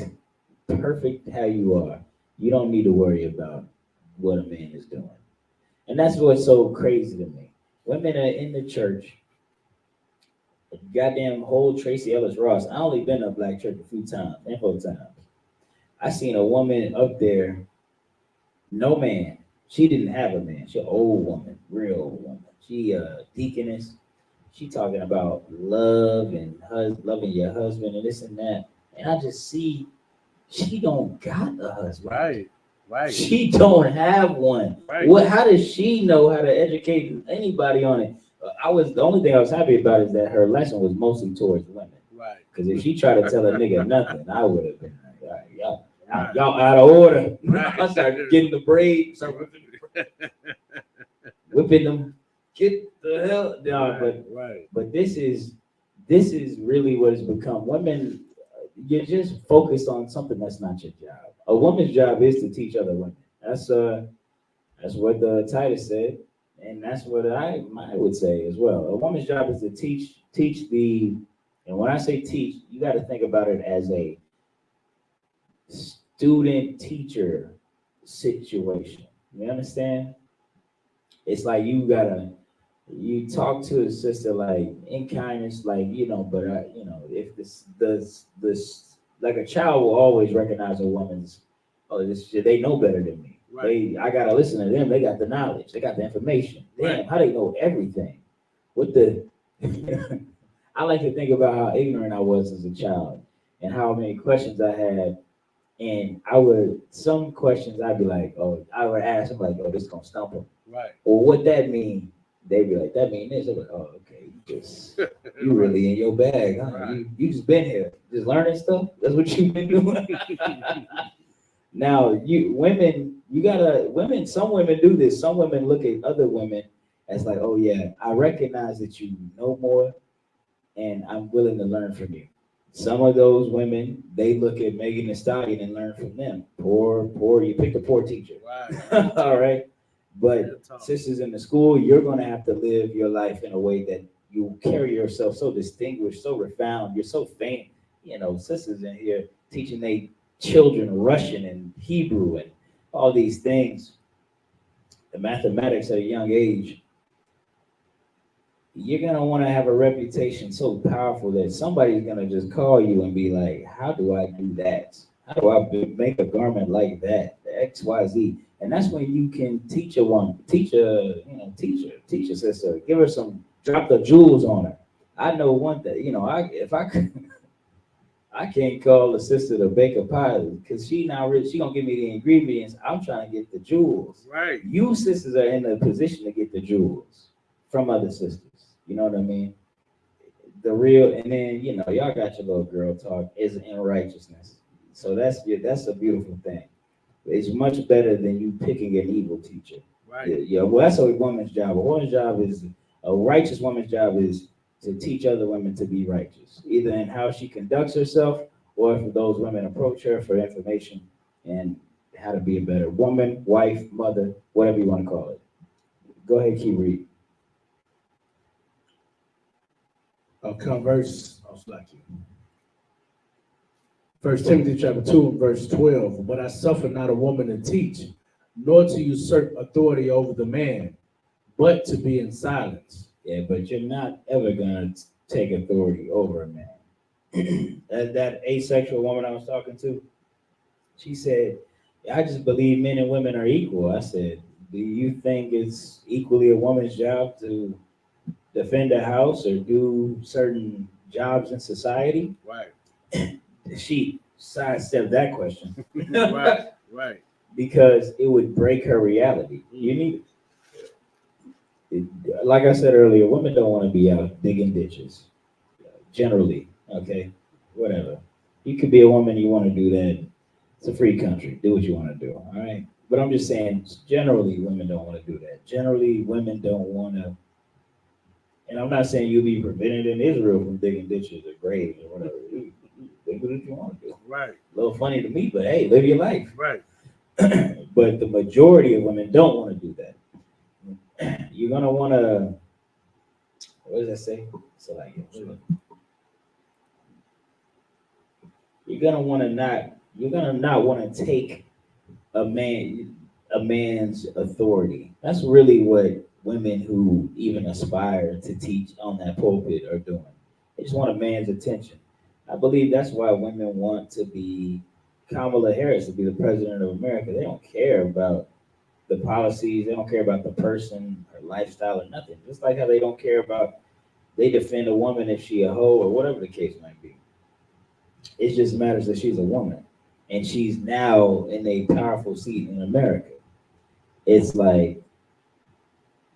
Perfect how you are. You don't need to worry about what a man is doing. And that's what's so crazy to me. Women are in the church. Goddamn whole Tracee Ellis Ross. I only been to a black church a few times, handful times. I seen a woman up there, no man. She didn't have a man. She an old woman, real old woman. She a deaconess. She talking about love and loving your husband and this and that. And I just see she don't got a husband. Right. Right. She don't have one. Right. What? How does she know how to educate anybody on it? The only thing I was happy about is that her lesson was mostly towards women. Right. Because if she tried to tell a nigga nothing, I would have been like, all right, Right. y'all out of order. Right. I started getting the braids, started whipping them. Get the hell down. Right. But this is really what it's become. Women, you're just focused on something that's not your job. A woman's job is to teach other women. That's what the title said, and that's what I would say as well. A woman's job is to teach the, and when I say teach, you got to think about it as a student-teacher situation. You understand? It's like you talk to a sister like in kindness, like, but if this like a child will always recognize a woman's, they know better than me. Right. I gotta listen to them. They got the knowledge. They got the information. Damn, Right. how they know everything? What the? I like to think about how ignorant I was as a child and how many questions I had. And some questions I'd be like, I would ask them like, this gonna stump them. Right. Or what that mean? They'd be like, that mean this. I'm like, okay, you really in your bag, huh? Right. You just been here, just learning stuff. That's what you've been doing. Now, some women do this. Some women look at other women as like, oh yeah, I recognize that you know more and I'm willing to learn from you. Some of those women, they look at Megan Thee Stallion and learn from them. Poor, you picked a poor teacher. Right. All right. But sisters in the school, you're going to have to live your life in a way that you carry yourself so distinguished, so refined. You're so famed. Sisters in here teaching they children Russian and Hebrew and all these things, the mathematics at a young age. You're going to want to have a reputation so powerful that somebody's going to just call you and be like, how do I do that? How do I make a garment like that? The X, Y, Z. And that's when you can teach a woman, teach a sister, give her drop the jewels on her. I know one thing, I can't call a sister to bake a pie because she gonna give me the ingredients. I'm trying to get the jewels. Right. You sisters are in a position to get the jewels from other sisters. You know what I mean? The real, and then y'all got your little girl talk is in righteousness. So that's a beautiful thing. It's much better than you picking an evil teacher. Right. Yeah. Well, that's a woman's job. A righteous woman's job is to teach other women to be righteous, either in how she conducts herself or if those women approach her for information and how to be a better woman, wife, mother, whatever you want to call it. Go ahead, keep reading. First Timothy chapter 2, verse 12. But I suffer not a woman to teach, nor to usurp authority over the man, but to be in silence. Yeah, but you're not ever gonna take authority over a man. that asexual woman I was talking to, she said, I just believe men and women are equal. I said, do you think it's equally a woman's job to defend a house or do certain jobs in society? Right. She sidestepped that question. Right. Because it would break her reality. You need, like I said earlier, women don't want to be out digging ditches. Generally, okay, whatever. You could be a woman, you want to do that. It's a free country. Do what you want to do, all right? But I'm just saying, generally, women don't want to do that. Generally, women don't want to, and I'm not saying you'll be prevented in Israel from digging ditches or graves or whatever. You do what you want to do. Right. A little funny to me, but hey, live your life. Right. But the majority of women don't want to do that. You're gonna want to. What does that say? So like, you're gonna want to not. You're gonna not want to take a man's authority. That's really what women who even aspire to teach on that pulpit are doing. They just want a man's attention. I believe that's why women want to be Kamala Harris to be the president of America. They don't care about the policies. They don't care about the person, her lifestyle, or nothing. Just like how they don't care about, they defend a woman if she a hoe or whatever the case might be. It just matters that she's a woman. and she's now in a powerful seat in America. It's like,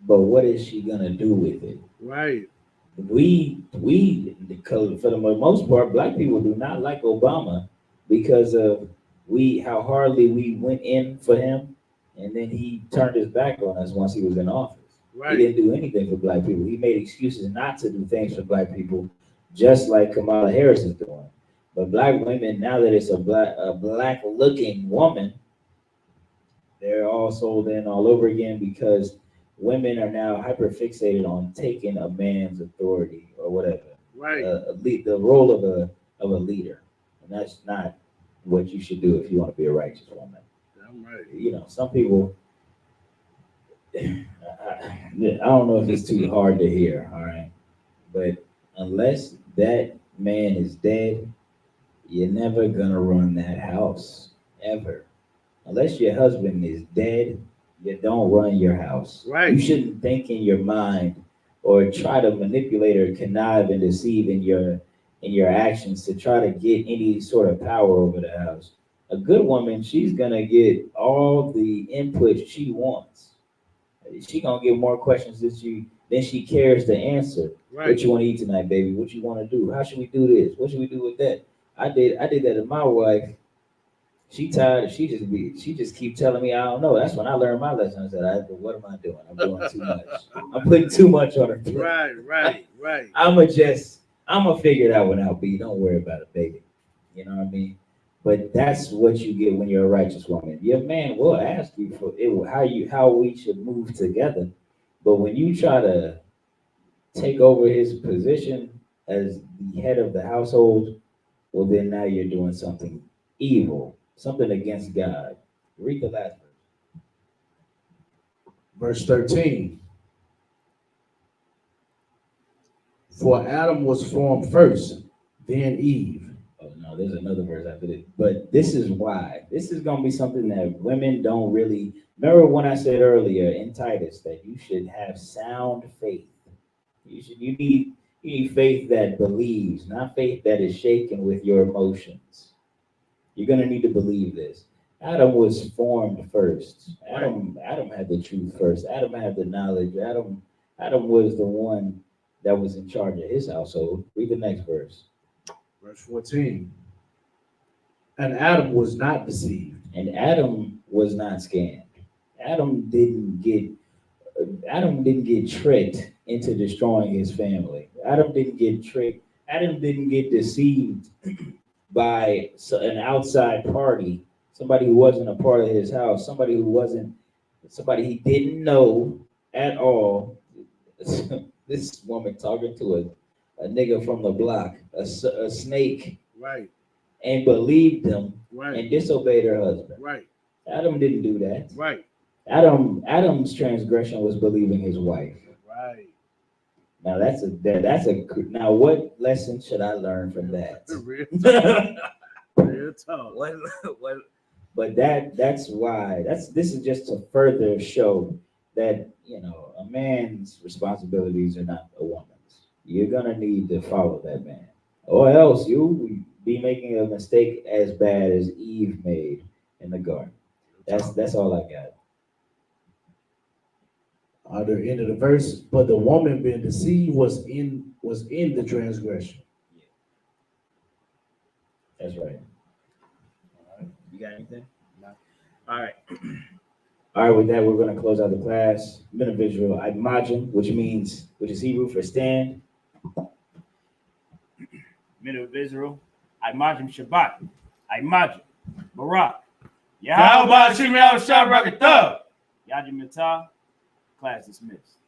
but what is she gonna do with it? Right. We, for the most part, black people do not like Obama because of how hardly we went in for him, and then he turned his back on us once he was in office. Right. He didn't do anything for black people. He made excuses not to do things for black people, just like Kamala Harris is doing. But black women, now that it's a black looking woman, they're all sold in all over again because women are now hyper fixated on taking a man's authority or whatever. Right. The role of a leader, and that's not what you should do if you want to be a righteous woman. I'm right. You know, some people. I don't know if it's too hard to hear. All right, but unless that man is dead, you're never gonna run that house ever. Unless your husband is dead, you don't run your house. Right. You shouldn't think in your mind or try to manipulate or connive and deceive in your actions to try to get any sort of power over the house. A good woman, she's gonna get all the input she wants. She gonna get more questions than she cares to answer. Right. What you want to eat tonight, baby? What you want to do? How should we do this? What should we do with that? I did that to my wife. She tired. She just keep telling me I don't know. That's when I learned my lesson. I said, what am I doing? I'm doing too much. I'm putting too much on her plate. Right. I'ma figure that one out, B. Don't worry about it, baby. You know what I mean? But that's what you get when you're a righteous woman. Your man will ask you for it, how we should move together. But when you try to take over his position as the head of the household, well, then now you're doing something evil, something against God. Read the last verse. Verse 13. For Adam was formed first, then Eve. Oh no, there's another verse after this. But this is why. This is gonna be something that women don't really remember when I said earlier in Titus that you should have sound faith. You need faith that believes, not faith that is shaken with your emotions. You're gonna need to believe this. Adam was formed first. Adam had the truth first. Adam had the knowledge. Adam was the one that was in charge of his household. Read the next verse. Verse 14. And Adam was not deceived. And Adam was not scammed. Adam didn't get tricked into destroying his family. Adam didn't get tricked. Adam didn't get deceived by an outside party, somebody who wasn't a part of his house, somebody he didn't know at all. This woman talking to a nigga from the block, a snake, Right. and believed him Right. and disobeyed her husband. Right. Adam didn't do that. Right. Adam's transgression was believing his wife. Right. Now now what lesson should I learn from that? Real talk. But that's why this is just to further show that a man's responsibilities are not a woman's. You're gonna need to follow that man, or else you'll be making a mistake as bad as Eve made in the garden. That's all I got. At the end of the verse, but the woman being deceived was in the transgression. That's right. All right. You got anything? No. All right. All right, with that, we're going to close out the class. Middle visual, Imagine, which is Hebrew for stand. Middle of Israel, Imagine Shabbat, Imagine Barak, Yahweh Shem Yahweh Shabbat, Yajim Matah, class dismissed.